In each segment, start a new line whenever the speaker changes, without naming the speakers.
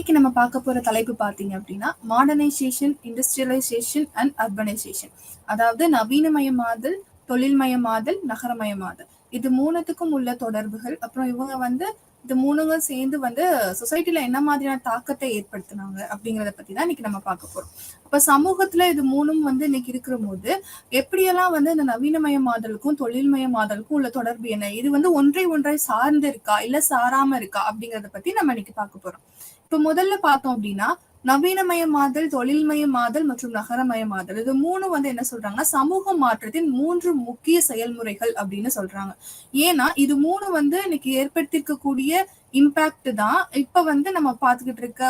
இன்னைக்கு நம்ம பார்க்க போற தலைப்பு பாத்தீங்க அப்படின்னா மாடர்னைசேஷன், இண்டஸ்ட்ரியலைசேஷன் அண்ட் அர்பனைசேஷன். அதாவது நவீனமயமாதல், தொழில்மயமாதல், நகரமயமாதல். இது மூணுத்துக்கும் உள்ள தொடர்புகள். அப்புறம் இவங்க இது மூணுங்க சேர்ந்து சொசைட்டில என்ன மாதிரியான தாக்கத்தை ஏற்படுத்தினாங்க அப்படிங்கறத பத்தி தான் இன்னைக்கு நம்ம பார்க்க போறோம். அப்ப சமூகத்துல இது மூணும் இன்னைக்கு இருக்கிற போது எப்படியெல்லாம் இந்த நவீனமயமாதலுக்கும் தொழில்மயமாதலுக்கும் உள்ள தொடர்பு என்ன, இது ஒன்றை சார்ந்து இருக்கா இல்ல சாராம இருக்கா அப்படிங்கறத பத்தி நம்ம இன்னைக்கு பார்க்க போறோம். இப்ப முதல்ல பார்த்தோம் அப்படின்னா நவீனமயமாதல், தொழில்மயமாதல் மற்றும் நகரமயமாதல் இது மூணு என்ன சொல்றாங்கன்னா சமூக மாற்றத்தின் 3 முக்கிய செயல்முறைகள் அப்படின்னு சொல்றாங்க. ஏன்னா இது மூணு இன்னைக்கு ஏற்படுத்திருக்கக்கூடிய இம்பாக்ட் தான் இப்ப நம்ம பாத்துக்கிட்டு இருக்க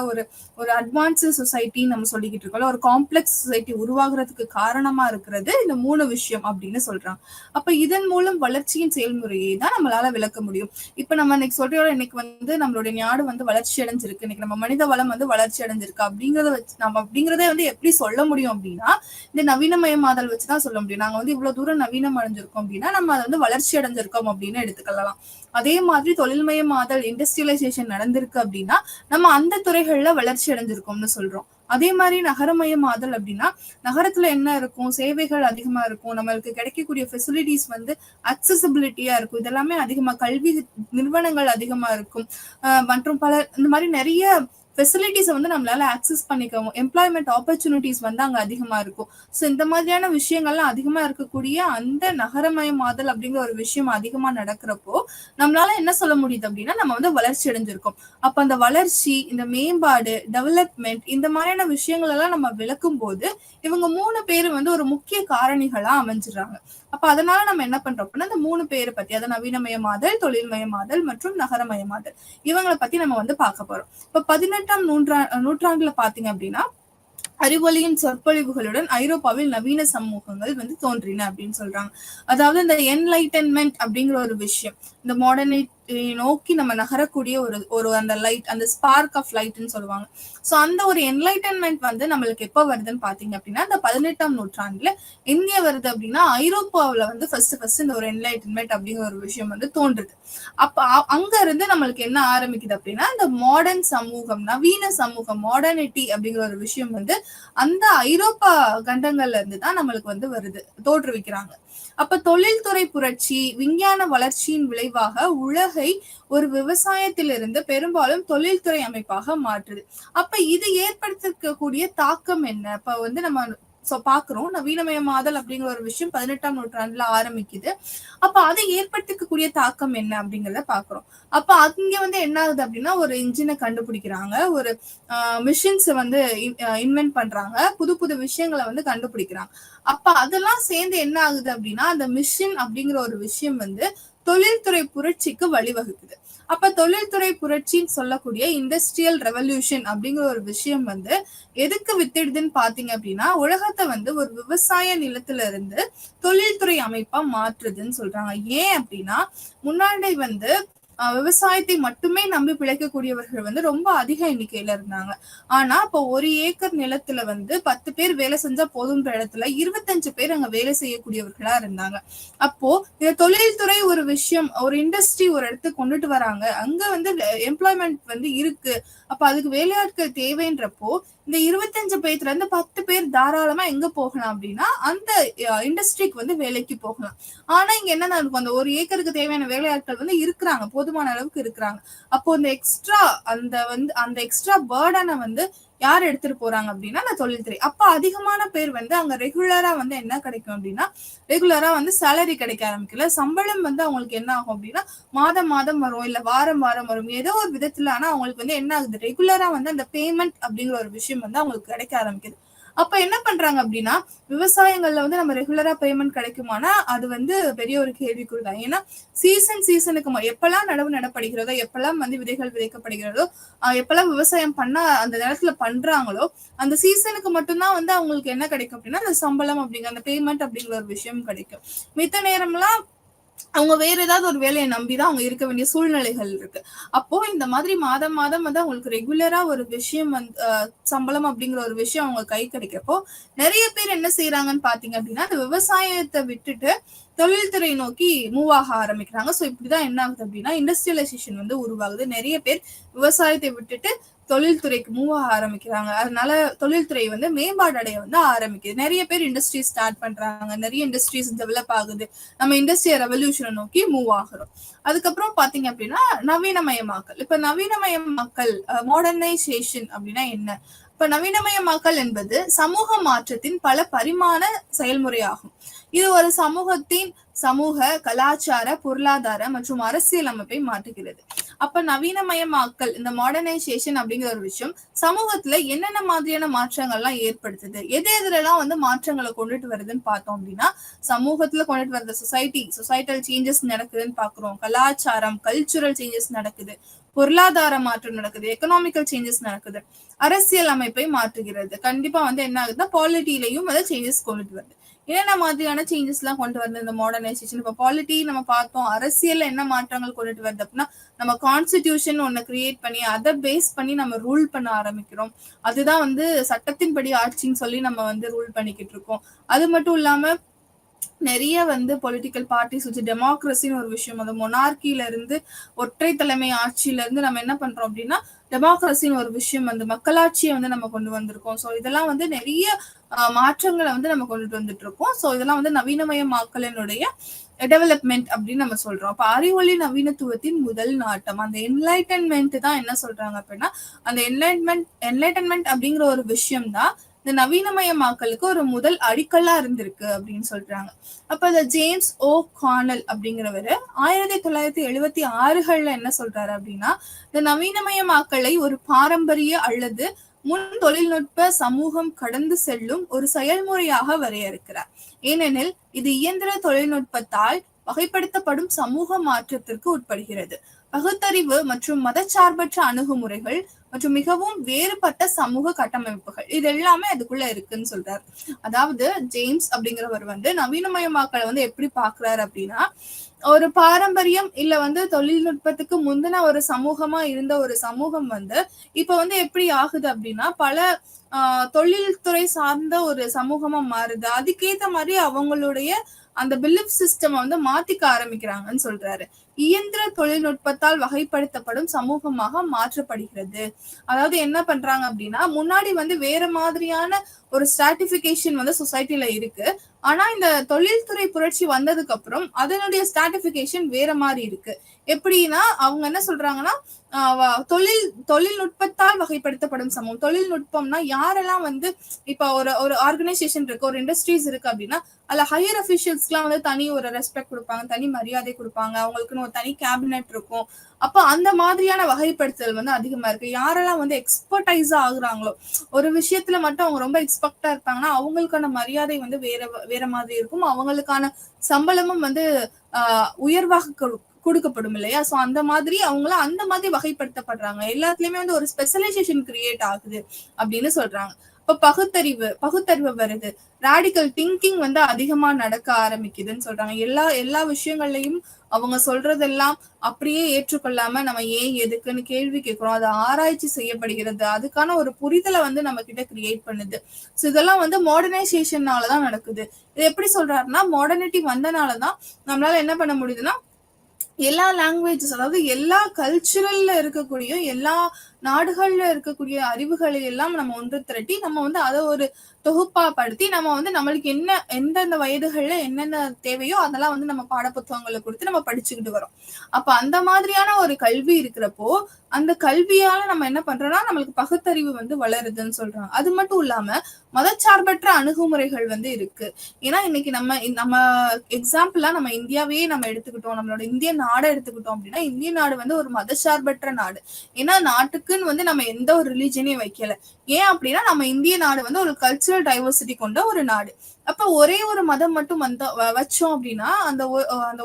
ஒரு அட்வான்ஸ் சொசைட்டி நம்ம சொல்லிக்கிட்டு இருக்கோம், ஒரு காம்ப்ளெக்ஸ் சொசைட்டி உருவாகிறதுக்கு காரணமா இருக்கிறது இந்த 3 விஷயம் அப்படின்னு சொல்றாங்க. அப்ப இதன் மூலம் வளர்ச்சியின் செயல்முறையை தான் நம்மளால விளக்க முடியும். இப்ப நம்ம இன்னைக்கு சொல்றோம், இன்னைக்கு நம்மளுடைய நாடு வளர்ச்சி அடைஞ்சிருக்கு, இன்னைக்கு நம்ம மனித வளம் வளர்ச்சி அடைஞ்சிருக்கு அப்படிங்கறத வச்சு நம்ம அப்படிங்கறத எப்படி சொல்ல முடியும் அப்படின்னா இந்த நவீனமயமாதல் வச்சுதான் சொல்ல முடியும். நாங்க இவ்வளவு தூரம் நவீனம் அடைஞ்சிருக்கோம் அப்படின்னா நம்ம அதை வளர்ச்சி அடைஞ்சிருக்கோம் அப்படின்னு எடுத்துக்கலாம். அதே மாதிரி தொழில்மயமாதல், இண்டஸ்ட்ரியலைசேஷன் நடந்திருக்கு அப்படின்னா நம்ம அந்த துறைகள்ல வளர்ச்சி அடைஞ்சிருக்கோம்னு சொல்றோம். அதே மாதிரி நகரமயமாதல் அப்படின்னா நகரத்துல என்ன இருக்கும், சேவைகள் அதிகமா இருக்கும், நம்மளுக்கு கிடைக்கக்கூடிய ஃபெசிலிட்டிஸ் அக்சசிபிலிட்டியா இருக்கும், இதெல்லாமே அதிகமா, கல்வி நிறுவனங்கள் அதிகமா இருக்கும், மற்றும் பல இந்த மாதிரி நிறைய ஃபெசிலிட்டிஸ் நம்மளால ஆக்சஸ் பண்ணிக்கவும், எம்ப்ளாய்மெண்ட் ஆப்பர்ச்சுனிட்டிஸ் அங்க அதிகமா இருக்கும். ஸோ இந்த மாதிரியான விஷயங்கள்லாம் அதிகமா இருக்கக்கூடிய அந்த நகரமயமாதல் அப்படிங்கிற ஒரு விஷயம் அதிகமா நடக்கிறப்போ நம்மளால என்ன சொல்ல முடியுது அப்படின்னா நம்ம வளர்ச்சி அடைஞ்சிருக்கோம். அப்ப அந்த வளர்ச்சி, இந்த மேம்பாடு, டெவலப்மெண்ட், இந்த மாதிரியான விஷயங்கள் எல்லாம் நம்ம விளக்கும் போது இவங்க 3 பேர் ஒரு முக்கிய காரணிகளா அமைஞ்சிடறாங்க. அப்ப அதனால நம்ம என்ன பண்றோம் அப்படின்னா இந்த 3 பேரை பத்தி, அதாவது நவீனமயமாதல், தொழில்மயமாதல் மற்றும் நகரமயமாதல், இவங்களை பத்தி நம்ம பார்க்க போறோம். இப்ப 18ஆம் நூற்றாண்டுல பாத்தீங்க அப்படின்னா அறிவொளியின் சொற்பொழிவுகளுடன் ஐரோப்பாவில் நவீன சமூகங்கள் தோன்றின அப்படின்னு சொல்றாங்க. அதாவது இந்த என்லைட்டன்மெண்ட் அப்படிங்கிற ஒரு விஷயம், இந்த மாடர்னிட்டி நோக்கி நம்ம நகரக்கூடிய ஒரு அந்த லைட், அந்த ஸ்பார்க் ஆஃப் லைட்னு சொல்லுவாங்க. சோ அந்த ஒரு என்லைட்டன்மெண்ட் நம்மளுக்கு எப்ப வருதுன்னு பாத்தீங்க அப்படின்னா இந்த 18ஆம் நூற்றாண்டுல எங்க வருது அப்படின்னா ஐரோப்பாவில ஃபர்ஸ்ட் இந்த ஒரு என்லைட்டன்மெண்ட் அப்படிங்கிற ஒரு விஷயம் தோன்றுது. அப்ப அங்க இருந்து நம்மளுக்கு என்ன ஆரம்பிக்குது அப்படின்னா இந்த மாடர்ன் சமூகம், நவீன சமூகம், மாடர்னிட்டி அப்படிங்கிற ஒரு விஷயம் அந்த ஐரோப்பா கண்டங்கள்ல இருந்து தான் நம்மளுக்கு வருது, தோற்றுவிக்கிறாங்க. அப்ப தொழில்துறை புரட்சி, விஞ்ஞான வளர்ச்சியின் விளைவாக உலகை ஒரு விவசாயத்திலிருந்து பெரும்பாலும் தொழில்துறை அமைப்பாக மாற்றுது. அப்ப இது ஏற்படுத்திருக்கக்கூடிய தாக்கம் என்ன? அப்ப நம்ம பாக்குறோம் நவீனமயமாதல் அப்படிங்கிற ஒரு விஷயம் 18ஆம் நூற்றாண்டுல ஆரம்பிக்குது. அப்ப அதை ஏற்படுத்திக்கக்கூடிய தாக்கம் என்ன அப்படிங்கறத பாக்குறோம். அப்ப அங்க என்ன ஆகுது அப்படின்னா ஒரு இன்ஜினை கண்டுபிடிக்கிறாங்க, ஒரு மிஷின்ஸ் இன்வென்ட் பண்றாங்க, புது புது விஷயங்களை கண்டுபிடிக்கிறாங்க. அப்ப அதெல்லாம் சேர்ந்து என்ன ஆகுது அப்படின்னா அந்த மிஷின் அப்படிங்கிற ஒரு விஷயம் தொழில்துறை புரட்சிக்கு வழிவகுக்குது. அப்ப தொழில்துறை புரட்சின்னு சொல்லக்கூடிய இண்டஸ்ட்ரியல் ரெவல்யூஷன் அப்படிங்கிற ஒரு விஷயம் எதுக்கு வித்திடுதுன்னு பாத்தீங்க அப்படின்னா உலகத்தை ஒரு விவசாய நிலத்துல இருந்து தொழில்துறை அமைப்பா மாற்றுதுன்னு சொல்றாங்க. ஏன் அப்படின்னா முன்னாடி விவசாயத்தை மட்டுமே நம்பி பிழைக்கக்கூடியவர்கள் ரொம்ப அதிக எண்ணிக்கையில இருந்தாங்க. ஆனா இப்ப 1 ஏக்கர் நிலத்துல 10 பேர் வேலை செஞ்சா போதுன்ற இடத்துல 25 பேர் அங்க வேலை செய்யக்கூடியவர்களா இருந்தாங்க. அப்போ இந்த தொழில்துறை ஒரு விஷயம், ஒரு இண்டஸ்ட்ரி ஒரு இடத்துக்கு கொண்டுட்டு வராங்க, அங்க எம்ப்ளாய்மெண்ட் இருக்கு, அப்ப அதுக்கு வேலையாட்கள் தேவைன்றப்போ இந்த 25 பேர்ல இருந்து 10 பேர் தாராளமா எங்க போகலாம் அப்படின்னா அந்த இண்டஸ்ட்ரிக்கு வேலைக்கு போகலாம். ஆனா இங்க என்ன இருக்கும், அந்த 1 ஏக்கருக்கு தேவையான வேலையாட்கள் இருக்கிறாங்க, போதுமான அளவுக்கு இருக்கிறாங்க. அப்போ இந்த எக்ஸ்ட்ரா அந்த எக்ஸ்ட்ரா பேர்டனை யார் எடுத்துட்டு போறாங்க அப்படின்னா அந்த தொழில்துறை. அப்ப அதிகமான பேர் அங்க ரெகுலரா என்ன கிடைக்கும் அப்படின்னா ரெகுலரா சேலரி கிடைக்க ஆரம்பிக்கல, சம்பளம் அவங்களுக்கு என்ன ஆகும் அப்படின்னா மாதம் மாதம் வரும், இல்ல வாரம் வாரம் வரும், ஏதோ ஒரு விதத்துல. ஆனா அவங்களுக்கு என்ன ஆகுது, ரெகுலரா அந்த பேமெண்ட் அப்படிங்கிற ஒரு விஷயம் அவங்களுக்கு கிடைக்க ஆரம்பிக்குது. அப்ப என்ன பண்றாங்க அப்படின்னா விவசாயங்கள்ல நம்ம ரெகுலரா பேமெண்ட் கிடைக்குமானா அது பெரிய ஒரு கேள்விக்குறிதான். ஏன்னா சீசனுக்கு எப்பெல்லாம் நடவு நடப்படுகிறதோ, எப்பெல்லாம் விதைகள் விதைக்கப்படுகிறதோ, எப்பெல்லாம் விவசாயம் பண்ண அந்த நேரத்துல பண்றாங்களோ அந்த சீசனுக்கு மட்டும்தான் அவங்களுக்கு என்ன கிடைக்கும் அப்படின்னா அந்த சம்பளம் அப்படிங்கிற அந்த பேமெண்ட் அப்படிங்கிற ஒரு விஷயம் கிடைக்கும். மித்த நேரம்லாம் அவங்க வேற ஏதாவது ஒரு வேலையை நம்பிதான் அவங்க இருக்க வேண்டிய சூழ்நிலைகள் இருக்கு. அப்போ இந்த மாதிரி மாதம் மாதம் அவங்களுக்கு ரெகுலரா ஒரு விஷயம் சம்பளம் அப்படிங்கிற ஒரு விஷயம் அவங்க கை கிடைக்கிறப்போ நிறைய பேர் என்ன செய்யறாங்கன்னு பாத்தீங்க அப்படின்னா அந்த விவசாயத்தை விட்டுட்டு தொழில்துறை நோக்கி மூவ் ஆக ஆரம்பிக்கிறாங்க. சோ இப்படிதான் என்ன ஆகுது அப்படின்னா இண்டஸ்ட்ரியலைசேஷன் உருவாகுது. நிறைய பேர் விவசாயத்தை விட்டுட்டு தொழில்துறைக்கு மூவ் ஆக ஆரம்பிக்கிறாங்க. அதனால தொழில்துறை வந்து மேம்பாடு அடைய வந்து ஆரம்பிக்குது. நிறைய பேர் இண்டஸ்ட்ரி ஸ்டார்ட் பண்றாங்க, நிறைய இண்டஸ்ட்ரீஸ் டெவலப் ஆகுது. நம்ம இண்டஸ்ட்ரியல் ரெவல்யூஷனை நோக்கி மூவ் ஆகுறோம். அதுக்கப்புறம் பாத்தீங்க அப்படின்னா நவீனமயமாக்கல். இப்ப நவீனமயமாக்கல், மாடர்னைசேஷன் அப்படின்னா என்ன? இப்ப நவீனமயமாக்கல் என்பது சமூக மாற்றத்தின் பல பரிமாண செயல்முறையாகும். இது ஒரு சமூகத்தின் சமூக, கலாச்சார, பொருளாதார மற்றும் அரசியல் அமைப்பை மாற்றுகிறது. அப்ப நவீனமயமாக்கல், இந்த மாடர்னைசேஷன் அப்படிங்கிற ஒரு விஷயம் சமூகத்துல என்னென்ன மாதிரியான மாற்றங்கள்லாம் ஏற்படுத்துது, எதுலாம் வந்து மாற்றங்களை கொண்டுட்டு வருதுன்னு பார்த்தோம் அப்படின்னா, சமூகத்துல கொண்டுட்டு வருது சொசைட்டல் சேஞ்சஸ் நடக்குதுன்னு பாக்குறோம். கலாச்சாரம், கல்ச்சுரல் சேஞ்சஸ் நடக்குது, பொருளாதார மாற்றம் நடக்குது, எக்கனாமிக்கல் சேஞ்சஸ் நடக்குது, அரசியல் அமைப்பை மாற்றுகிறது. கண்டிப்பா வந்து என்ன ஆகுதுன்னா பாலிட்டிலையும் வந்து சேஞ்சஸ் கொண்டுட்டு வருது. என்னென்ன மாதிரியான சேஞ்சஸ் எல்லாம் கொண்டு வருது இந்த மாடர்னைசேஷன்? இப்ப பாலிட்டி நம்ம பார்த்தோம். அரசியல்ல என்ன மாற்றங்கள் கொண்டுட்டு வருது அப்படின்னா, நம்ம கான்ஸ்டிடியூஷன் ஒண்ணு கிரியேட் பண்ணி அதை பேஸ் பண்ணி நம்ம ரூல் பண்ண ஆரம்பிக்கிறோம். அதுதான் வந்து சட்டத்தின்படி ஆட்சின்னு சொல்லி நம்ம வந்து ரூல் பண்ணிக்கிட்டு இருக்கோம். அது மட்டும் இல்லாம நிறைய வந்து பொலிட்டிக்கல் பார்ட்டிஸ் வச்சு டெமோக்ரஸின்னு ஒரு விஷயம், அந்த மொனார்கில இருந்து ஒற்றை தலைமை ஆட்சியில இருந்து நம்ம என்ன பண்றோம் அப்படின்னா டெமோக்ரஸின்னு ஒரு விஷயம், அந்த மக்களாட்சியை வந்து நம்ம கொண்டு வந்திருக்கோம். ஸோ இதெல்லாம் வந்து நிறைய மாற்றங்களை வந்து நம்ம கொண்டுட்டு வந்துட்டு இருக்கோம். ஸோ இதெல்லாம் வந்து நவீனமயமாக்கலினுடைய டெவலப்மெண்ட் அப்படின்னு நம்ம சொல்றோம். அப்ப அறிவொளி நவீனத்துவத்தின் முதல் நாட்டம், அந்த என்லைட்டன்மெண்ட் தான் என்ன சொல்றாங்க அப்படின்னா, அந்த என்லைட்டன்மெண்ட் அப்படிங்கிற ஒரு விஷயம் தான் இந்த நவீனமயமாக்கலுக்கு ஒரு முதல் அடிக்கல்லா இருந்திருக்கு அப்படின்னு சொல்றாங்க. அப்ப இந்த ஜேம்ஸ் ஓ கானல் அப்படிங்கிறவரு 1976 என்ன சொல்றாரு அப்படின்னா, இந்த நவீனமயமாக்கலை ஒரு பாரம்பரிய அல்லது முன் தொழில்நுட்ப சமூகம் கடந்து செல்லும் ஒரு செயல்முறையாக வரையறுக்கிறார். ஏனெனில் இது இயந்திர தொழில்நுட்பத்தால் வகைப்படுத்தப்படும் சமூக மாற்றத்திற்கு உட்படுகிறது. பகுத்தறிவு மற்றும் மதச்சார்பற்ற அணுகுமுறைகள் மற்றும் மிகவும் வேறுபட்ட சமூக கட்டமைப்புகள் இது எல்லாமே அதுக்குள்ள இருக்குன்னு சொல்றாரு. அதாவது ஜேம்ஸ் அப்படிங்கிறவர் வந்து நவீனமயமாக்கலை வந்து எப்படி பாக்குறாரு அப்படின்னா, ஒரு பாரம்பரியம் இல்ல வந்து தொழில்நுட்பத்துக்கு முந்தின ஒரு சமூகமா இருந்த ஒரு சமூகம் வந்து இப்ப வந்து எப்படி ஆகுது அப்படின்னா, பல தொழில்துறை சார்ந்த ஒரு சமூகமா மாறுது. அதுக்கேத்த மாதிரி அவங்களுடைய அந்த பிலிப் சிஸ்டம் வந்து மாத்திக்க ஆரம்பிக்கிறாங்கன்னு சொல்றாரு. இயந்திர தொழில்நுட்பத்தால் வகைப்படுத்தப்படும் சமூகமாக மாற்றப்படுகிறது. அதாவது என்ன பண்றாங்க அப்படின்னா, முன்னாடி வந்து வேற மாதிரியான ஒரு ஸ்ட்ராட்டிபிகேஷன் வந்து சொசைட்டில இருக்கு. ஆனா இந்த தொழில்துறை புரட்சி வந்ததுக்கு அப்புறம் அதனுடைய ஸ்ட்ராட்டிபிகேஷன் வேற மாதிரி இருக்கு. எப்படின்னா அவங்க என்ன சொல்றாங்கன்னா, தொழில்நுட்பத்தால் வகைப்படுத்தப்படும் சமூகம். தொழில்நுட்பம்னா யாரெல்லாம் வந்து இப்ப ஒரு ஆர்கனைசேஷன் இருக்கு, ஒரு இண்டஸ்ட்ரீஸ் இருக்கு அப்படின்னா, அதுல ஹையர் அபிஷியல்ஸ் எல்லாம் வந்து தனி ஒரு ரெஸ்பெக்ட் கொடுப்பாங்க, தனி மரியாதை கொடுப்பாங்க, அவங்களுக்குன்னு ஒரு தனி கேபினெட் இருக்கும். அப்ப அந்த மாதிரியான வகைப்படுத்தல் வந்து அதிகமா இருக்கு. யாரெல்லாம் வந்து எக்ஸ்பர்டைஸா ஆகுறாங்களோ, ஒரு விஷயத்துல மட்டும் அவங்க ரொம்ப எக்ஸ்பர்ட்டா இருப்பாங்கன்னா அவங்களுக்கான மரியாதை வந்து வேற மாதிரி இருக்கும். அவங்களுக்கான சம்பளமும் வந்து உயர்வாக கொடுக்கப்படும் இல்லையா? சோ அந்த மாதிரி அவங்கள அந்த மாதிரி வகைப்படுத்தப்படுறாங்க. எல்லாத்துலயுமே வந்து ஒரு ஸ்பெஷலைசேஷன் கிரியேட் ஆகுது அப்படின்னு சொல்றாங்க. இப்ப பகுத்தறிவு வருது, ராடிக்கல் திங்கிங் வந்து அதிகமா நடக்க ஆரம்பிக்குதுன்னு சொல்றாங்க. எல்லா விஷயங்கள்லயும் அவங்க சொல்றதெல்லாம் அப்படியே ஏற்றுக்கொள்ளாம நம்ம ஏன் எதுக்குன்னு கேள்வி கேட்கிறோம். அது ஆராய்ச்சி செய்யப்படுகிறது. அதுக்கான ஒரு புரிதலை வந்து நம்ம கிட்ட கிரியேட் பண்ணுது. சோ இதெல்லாம் வந்து மாடர்னைசேஷன்னாலதான் நடக்குது. இது எப்படி சொல்றாருன்னா, மாடர்னிட்டி வந்தனாலதான் நம்மளால என்ன பண்ண முடியுதுன்னா, எல்லா லாங்குவேஜஸ், அதாவது எல்லா கல்ச்சுரல்ல இருக்கக்கூடிய எல்லா நாடுகள்ல இருக்கக்கூடிய அறிவுகளை எல்லாம் நம்ம ஒன்று திரட்டி நம்ம வந்து அதை ஒரு தொகுப்பா படுத்தி நம்ம வந்து நம்மளுக்கு என்ன எந்தெந்த வயதுகள்ல என்னென்ன தேவையோ அதெல்லாம் வந்து நம்ம பாட புத்தகங்களை கொடுத்து நம்ம படிச்சுக்கிட்டு வரோம். அப்ப அந்த மாதிரியான ஒரு கல்வி இருக்கிறப்போ அந்த கல்வியால நம்ம என்ன பண்றோம்னா நம்மளுக்கு பகுத்தறிவு வந்து வளருதுன்னு சொல்றாங்க. அது மட்டும் இல்லாம மதச்சார்பற்ற அணுகுமுறைகள் வந்து இருக்கு. ஏன்னா இன்னைக்கு நம்ம எக்ஸாம்பிளா நம்ம இந்தியாவையே நம்ம எடுத்துக்கிட்டோம், நம்மளோட இந்திய நாடை எடுத்துக்கிட்டோம் அப்படின்னா, இந்திய நாடு வந்து ஒரு மதச்சார்பற்ற நாடு. ஏன்னா நாட்டுக்குன்னு வந்து நம்ம எந்த ஒரு ரிலீஜனையும் வைக்கல. ஏன் அப்படின்னா நம்ம இந்திய நாடு வந்து ஒரு கல்ச்சுரல் டைவர்சிட்டி கொண்ட ஒரு நாடு. அப்ப ஒரே ஒரு மதம் மட்டும் வச்சோம் அப்படின்னா அந்த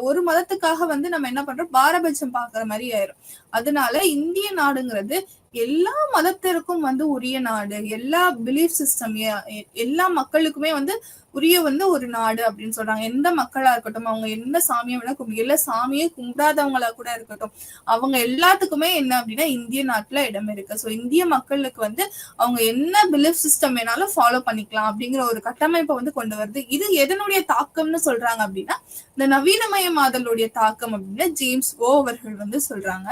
ஒரு மதத்துக்காக வந்து நம்ம என்ன பண்றோம், பாரபட்சம் பாக்குற மாதிரி ஆயிரும். அதனால இந்திய நாடுங்கிறது எல்லா மதத்திற்கும் வந்து உரிய நாடு, எல்லா பிலீஃப் சிஸ்டம் எல்லா மக்களுக்குமே வந்து உரிய வந்து ஒரு நாடு அப்படின்னு சொல்றாங்க. எந்த மக்களா இருக்கட்டும், அவங்க எந்த சாமியை வேணா எல்லா சாமியே கும்பிடாதவங்களா கூட இருக்கட்டும், அவங்க எல்லாத்துக்குமே என்ன அப்படின்னா இந்திய நாட்டுல இடம் இருக்கு. ஸோ இந்திய மக்களுக்கு வந்து அவங்க என்ன பிலீஃப் சிஸ்டம் வேணாலும் ஃபாலோ பண்ணிக்கலாம் அப்படிங்கிற ஒரு கட்டமைப்பை வந்து கொண்டு வருது. இது எதனுடைய தாக்கம்னு சொல்றாங்க அப்படின்னா, இந்த நவீனமயமாதலுடைய தாக்கம் அப்படின்னு ஜேம்ஸ் ஓ அவர்கள் வந்து சொல்றாங்க.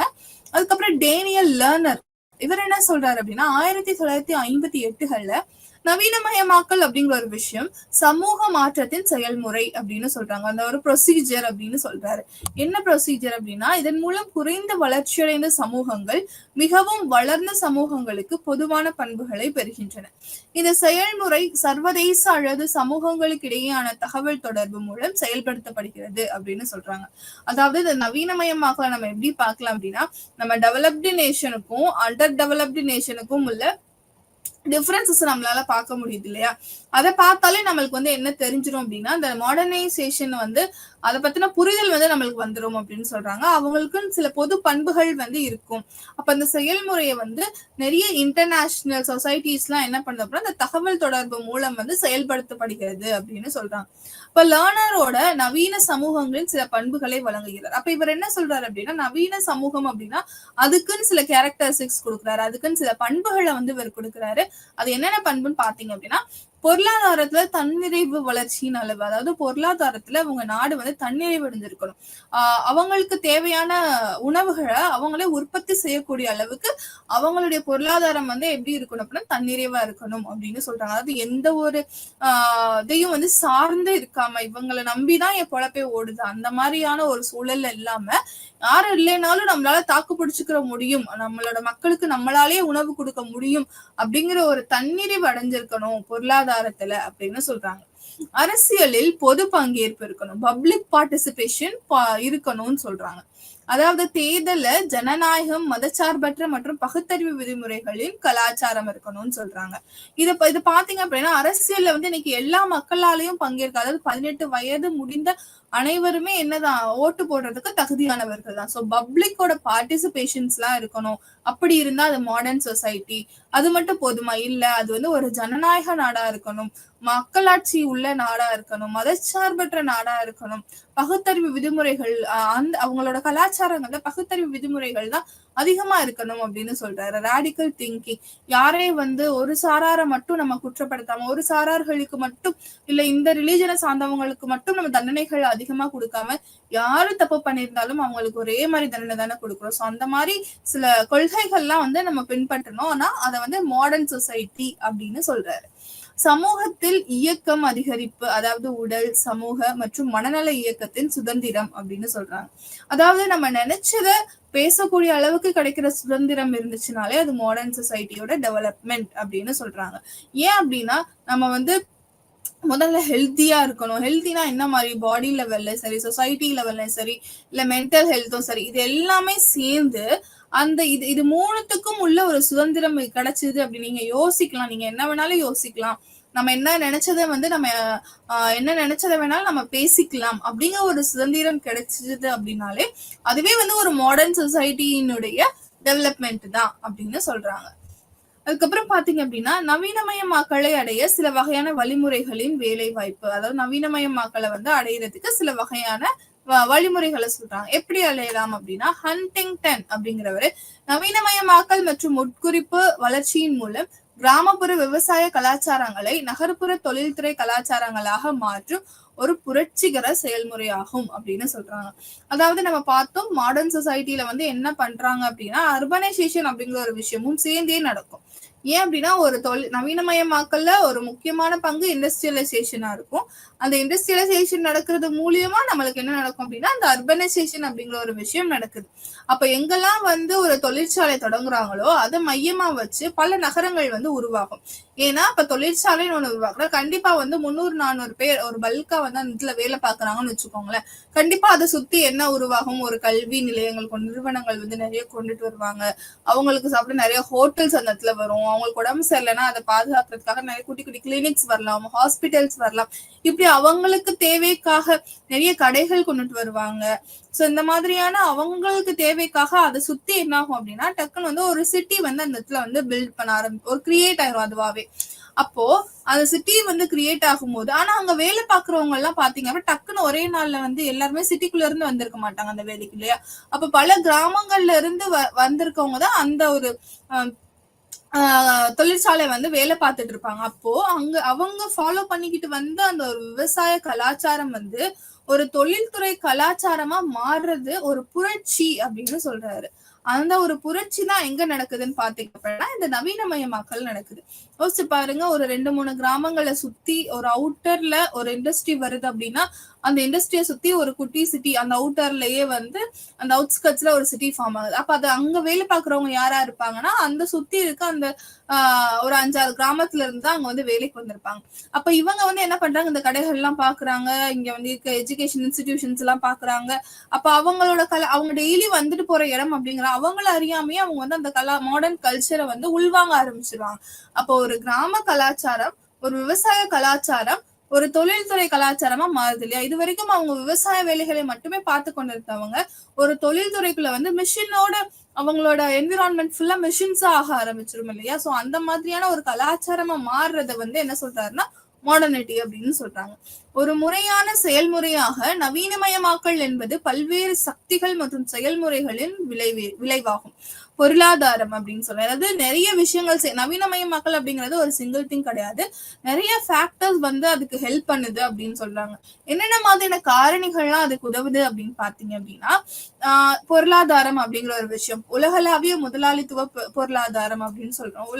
அதுக்கப்புறம் டேனியல் லர்னர் இவர் என்ன சொல்றாரு அப்படின்னா 1958 நவீனமயமாக்கல் அப்படிங்கிற ஒரு விஷயம் சமூக மாற்றத்தின் செயல்முறை அப்படின்னு சொல்றாங்க. அந்த ஒரு ப்ரொசீஜர் அப்படின்னு சொல்றாரு. என்ன ப்ரொசீஜர் அப்படின்னா, இதன் மூலம் குறைந்த வளர்ச்சியடைந்த சமூகங்கள் மிகவும் வளர்ந்த சமூகங்களுக்கு பொதுவான பண்புகளை பெறுகின்றன. இந்த செயல்முறை சர்வதேச அல்லது சமூகங்களுக்கு இடையேயான தகவல் தொடர்பு மூலம் செயல்படுத்தப்படுகிறது அப்படின்னு சொல்றாங்க. அதாவது இந்த நவீனமயமாக்கலை நம்ம எப்படி பார்க்கலாம் அப்படின்னா, நம்ம டெவலப்டு நேஷனுக்கும் அண்டர் டெவலப்டு நேஷனுக்கும் உள்ள டிஃபரன்சஸ் நம்மளால பார்க்க முடியுது இல்லையா? அதை பார்த்தாலே நம்மளுக்கு வந்து என்ன தெரிஞ்சிடும் அப்படின்னா, இந்த மாடர்னைசேஷன் வந்து அதை பத்தின புரிதல் வந்து நம்மளுக்கு வந்துடும் அப்படின்னு சொல்றாங்க. அவங்களுக்குன்னு சில பொது பண்புகள் வந்து இருக்கும். அப்ப அந்த செயல்முறையை வந்து நிறைய இன்டர்நேஷனல் சொசைட்டிஸ் எல்லாம் என்ன பண்ணுது அப்படின்னா, அந்த தகவல் தொடர்பு மூலம் வந்து செயல்படுத்தப்படுகிறது அப்படின்னு சொல்றாங்க. இப்ப லேர்னரோட நவீன சமூகங்களின் சில பண்புகளை வழங்குகிறார். அப்ப இவர் என்ன சொல்றாரு அப்படின்னா, நவீன சமூகம் அப்படின்னா அதுக்குன்னு சில கேரக்டரிஸ்டிக்ஸ் கொடுக்குறாரு, அதுக்குன்னு சில பண்புகளை வந்து இவர் கொடுக்குறாரு. அது என்னென்ன பண்புன்னு பாத்தீங்க அப்படின்னா, பொருளாதாரத்துல தன்னிறைவு வளர்ச்சியின் அளவு, அதாவது பொருளாதாரத்துல அவங்க நாடு வந்து தன்னிறைவு அடைஞ்சிருக்கணும். அவங்களுக்கு தேவையான உணவுகளை அவங்களே உற்பத்தி செய்யக்கூடிய அளவுக்கு அவங்களுடைய பொருளாதாரம் வந்து எப்படி இருக்கணும் அப்படின்னா தன்னிறைவா இருக்கணும் அப்படின்னு சொல்றாங்க. அதாவது எந்த ஒரு இதையும் வந்து சார்ந்து இருக்காம இவங்களை நம்பிதான் என் பொழப்பே ஓடுது அந்த மாதிரியான ஒரு சூழல் இல்லாம யாரும் இல்லைனாலும் நம்மளால தாக்கு பிடிச்சுக்கிற முடியும், நம்மளோட மக்களுக்கு நம்மளாலே உணவு கொடுக்க முடியும் அப்படிங்கிற ஒரு தன்னிறைவு அடைஞ்சிருக்கணும் பொருளாதாரத்துல அப்படின்னு சொல்றாங்க. அரசியலில் பொது பங்கேற்பு இருக்கணும், பப்ளிக் பார்ட்டிசிபேஷன் இருக்கணும்னு சொல்றாங்க. அதாவது தேர்தல ஜனநாயகம், மதச்சார்பற்ற மற்றும் பகுத்தறிவு விதிமுறைகளின் கலாச்சாரம் இருக்கணும்னு சொல்றாங்க. இது பாத்தீங்க அப்படின்னா அரசியல்ல வந்து இன்னைக்கு எல்லா மக்களாலையும் பங்கேற்க, அதாவது 18 வயது முடிந்த அனைவருமே என்னதான் ஓட்டு போடுறதுக்கு தகுதியானவர்கள் தான். ஸோ பப்ளிக்கோட பார்ட்டிசிபேஷன்ஸ் எல்லாம் இருக்கணும். அப்படி இருந்தா அது மாடர்ன் சொசைட்டி. அது மட்டும் போதுமா? இல்ல, அது வந்து ஒரு ஜனநாயக நாடா இருக்கணும், மக்களாட்சி உள்ள நாடா இருக்கணும், மதச்சார்பற்ற நாடா இருக்கணும், பகுத்தறிவு விதிமுறைகள் அந்த அவங்களோட கலாச்சாரங்கள்ல பகுத்தறிவு விதிமுறைகள் தான் அதிகமா இருக்கணும் அப்படின்னு சொல்றாரு. ராடிக்கல் திங்கிங், யாரையும் வந்து ஒரு சாராரை மட்டும் நம்ம குற்றப்படுத்தாம, ஒரு சாரார்களுக்கு மட்டும் இல்ல இந்த ரிலீஜனை சார்ந்தவங்களுக்கு மட்டும் நம்ம தண்டனைகள் அதிகமா கொடுக்காம யாரு தப்பு பண்ணியிருந்தாலும் அவங்களுக்கு ஒரே மாதிரி தண்டனை தானே கொடுக்குறோம். ஸோ அந்த மாதிரி சில கொள்கைகள்லாம் வந்து நம்ம பின்பற்றணும். ஆனா அதை வந்து மாடர்ன் சொசைட்டி அப்படின்னு சொல்றாரு. சமூகத்தில் இயக்கம் அதிகரிப்பு, அதாவது உடல், சமூக மற்றும் மனநல இயக்கத்தின் சுதந்திரம் அப்படின்னு சொல்றாங்க. அதாவது நம்ம நினைச்சத பேசக்கூடிய அளவுக்கு கிடைக்கிற சுதந்திரம் இருந்துச்சுனாலே அது மாடர்ன் சொசைட்டியோட டெவலப்மெண்ட் அப்படின்னு சொல்றாங்க. ஏன் அப்படின்னா நம்ம வந்து முதல்ல ஹெல்த்தியா இருக்கணும். ஹெல்த்தினா என்ன மாதிரி? பாடி லெவல்ல சரி, சொசைட்டி லெவல்ல சரி, இல்ல மென்டல் ஹெல்த்தும் சரி, இது எல்லாமே சேர்ந்து அந்த இது மூணுத்துக்கும் உள்ள ஒரு சுதந்திரம் கிடைச்சது அப்படி நீங்க யோசிக்கலாம். நீங்க என்ன வேணாலும் யோசிக்கலாம். நம்ம என்ன நினைச்சதை வந்து நம்ம என்ன நினைச்சதை வேணாலும் நம்ம பேசிக்கலாம் அப்படிங்கிற ஒரு சுதந்திரம் கிடைச்சது அப்படின்னாலே அதுவே வந்து ஒரு மாடர்ன் சொசைட்டியினுடைய டெவலப்மெண்ட் தான் அப்படின்னு சொல்றாங்க. அதுக்கப்புறம் பாத்தீங்க அப்படின்னா நவீனமயமாக்கலை அடைய சில வகையான வழிமுறைகளின் வேலை வாய்ப்பு, அதாவது நவீனமயமாக்கலை வந்து அடையிறதுக்கு சில வகையான வழிமுறைகளை சொல்றாங்க. எப்படி அடையலாம் அப்படின்னா, ஹண்டிங்டன் அப்படிங்கிறவரு நவீனமயமாக்கல் மற்றும் உட்குறிப்பு வளர்ச்சியின் மூலம் கிராமப்புற விவசாய கலாச்சாரங்களை நகர்ப்புற தொழில்துறை கலாச்சாரங்களாக மாற்றும் ஒரு புரட்சிகர செயல்முறையாகும் அப்படின்னு சொல்றாங்க. அதாவது நம்ம பார்த்தோம் மாடர்ன் சொசைட்டில வந்து என்ன பண்றாங்க அப்படின்னா அர்பனைசேஷன் அப்படிங்கிற ஒரு விஷயமும் சேர்ந்தே நடக்கும். ஏன் அப்படின்னா ஒரு நவீனமயமாக்கல்ல ஒரு முக்கியமான பங்கு இண்டஸ்ட்ரியலைசேஷனா இருக்கும். அந்த இண்டஸ்ட்ரியலைசேஷன் நடக்கிறது மூலியமா நம்மளுக்கு என்ன நடக்கும் அப்படின்னா அந்த அர்பனைசேஷன் அப்படிங்கிற ஒரு விஷயம் நடக்குது. அப்ப எங்கெல்லாம் வந்து ஒரு தொழிற்சாலை தொடங்குறாங்களோ அதை மையமா வச்சு பல நகரங்கள் வந்து உருவாகும். ஏன்னா இப்ப தொழிற்சாலைன்னு ஒண்ணு உருவாக்குறா கண்டிப்பா வந்து 300-400 பேர் ஒரு பல்கா வந்து அந்த இடத்துல வேலை பாக்குறாங்கன்னு வச்சுக்கோங்களேன். கண்டிப்பா அதை சுத்தி என்ன உருவாகும்? ஒரு கல்வி நிலையங்கள், நிறுவனங்கள் வந்து நிறைய கொண்டுட்டு வருவாங்க. அவங்களுக்கு சாப்பிட நிறைய ஹோட்டல்ஸ் அந்த இடத்துல வரும். அவங்களுக்கு உடம்பு சரியில்லைன்னா அதை பாதுகாக்கிறதுக்காக நிறைய குட்டி குட்டி கிளினிக்ஸ் வரலாம், ஹாஸ்பிட்டல்ஸ் வரலாம். இப்படி அவங்களுக்கு தேவைக்காக நிறைய கடைகள் கொண்டுட்டு வருவாங்க. சோ இந்த மாதிரியான அவங்களுக்கு தேவைக்காக அதை சுத்தி என்ன ஆகும் அப்படின்னா டக்குன்னு வந்து ஒரு சிட்டி வந்து அந்த இடத்துல வந்து பில்ட் பண்ண ஆரம்பிக்கும், ஒரு கிரியேட் ஆயிரும் அதுவாவே. அப்போ அந்த சிட்டி வந்து கிரியேட் ஆகும்போது ஆனா அங்க வேலை பாக்குறவங்க எல்லாம் பாத்தீங்க அப்படின்னா டக்குன்னு ஒரே நாள்ல வந்து எல்லாருமே சிட்டிக்குள்ள இருந்து வந்திருக்க மாட்டாங்க அந்த வேலைக்கு இல்லையா. அப்ப பல கிராமங்கள்ல இருந்து வந்திருக்கவங்க தான் அந்த ஒரு தொழிற்சாலை வந்து வேலை பார்த்துட்டு இருப்பாங்க. அப்போ அங்க அவங்க ஃபாலோ பண்ணிக்கிட்டு வந்து அந்த ஒரு விவசாய கலாச்சாரம் வந்து ஒரு தொழில்துறை கலாச்சாரமா மாறுறது ஒரு புரட்சி அப்படின்னு சொல்றாரு. அந்த ஒரு புரட்சி தான் எங்க நடக்குதுன்னு பாத்தீங்க அப்படின்னா இந்த நவீனமயமாக்கல் நடக்குது. யோசிச்சு பாருங்க, ஒரு 2-3 கிராமங்களை சுத்தி ஒரு அவுட்டர்ல ஒரு இண்டஸ்ட்ரி வருது அப்படின்னா அந்த இண்டஸ்ட்ரியை சுத்தி ஒரு குட்டி சிட்டி அந்த அவுட்டர்லயே வந்து அந்த அவுட்ஸ்கட்ஸ்ல ஒரு சிட்டி ஃபார்ம் ஆகுது. அப்ப அது அங்க வேலை பாக்குறவங்க யாரா இருப்பாங்கன்னா அந்த சுத்தி இருக்க அந்த ஒரு 5-6 கிராமத்துல இருந்து தான் அங்க வந்து வேலைக்கு வந்திருப்பாங்க. அப்ப இவங்க வந்து என்ன பண்றாங்க, இந்த கடைகள் எல்லாம் பாக்குறாங்க, இங்க வந்து இருக்க எஜுகேஷன் இன்ஸ்டிடியூஷன்ஸ் எல்லாம் பாக்குறாங்க. அப்ப அவங்களோட அவங்க டெய்லி வந்துட்டு போற இடம் அப்படிங்கிற அவங்கள அறியாமையே அவங்க வந்து அந்த மாடர்ன் கல்ச்சரை வந்து உள்வாங்க ஆரம்பிச்சிருவாங்க. அப்போ ஒரு கிராம கலாச்சாரம், ஒரு விவசாய கலாச்சாரம் ஒரு தொழில்துறை கலாச்சாரமா மாறுது இல்லையா? இது வரைக்கும் அவங்க விவசாய வேலைகளை மட்டுமே பார்த்து கொண்டிருந்தவங்க ஒரு தொழில்துறைக்குள்ள வந்து மிஷினோட அவங்களோட என்விரான்மெண்ட் ஃபுல்லா மிஷின்ஸா ஆக ஆரம்பிச்சிரும் இல்லையா? சோ அந்த மாதிரியான ஒரு கலாச்சாரமா மாறுறத வந்து என்ன சொல்றாருன்னா மாடர்னிட்டி அப்படின்னு சொல்றாங்க. ஒரு முறையான செயல்முறையாக நவீனமயமாக்கல் என்பது பல்வேறு சக்திகள் மற்றும் செயல்முறைகளின் விளைவாகும். பொருளாதாரம் அப்படின்னு சொல்ல, அதாவது நிறைய விஷயங்கள் நவீனமயமாக்கல் அப்படிங்கிறது ஒரு சிங்கிள் திங் கிடையாது, நிறைய ஃபேக்டர்ஸ் வந்து அதுக்கு ஹெல்ப் பண்ணுது அப்படின்னு சொல்றாங்க. என்னென்ன மாதிரியான காரணிகள்லாம் அதுக்கு உதவுது அப்படின்னு பாத்தீங்க அப்படின்னா பொருளாதாரம் அப்படிங்கிற ஒரு விஷயம், உலகளாவிய முதலாளித்துவ பொருளாதாரம் அப்படின்னு சொல்றோம்.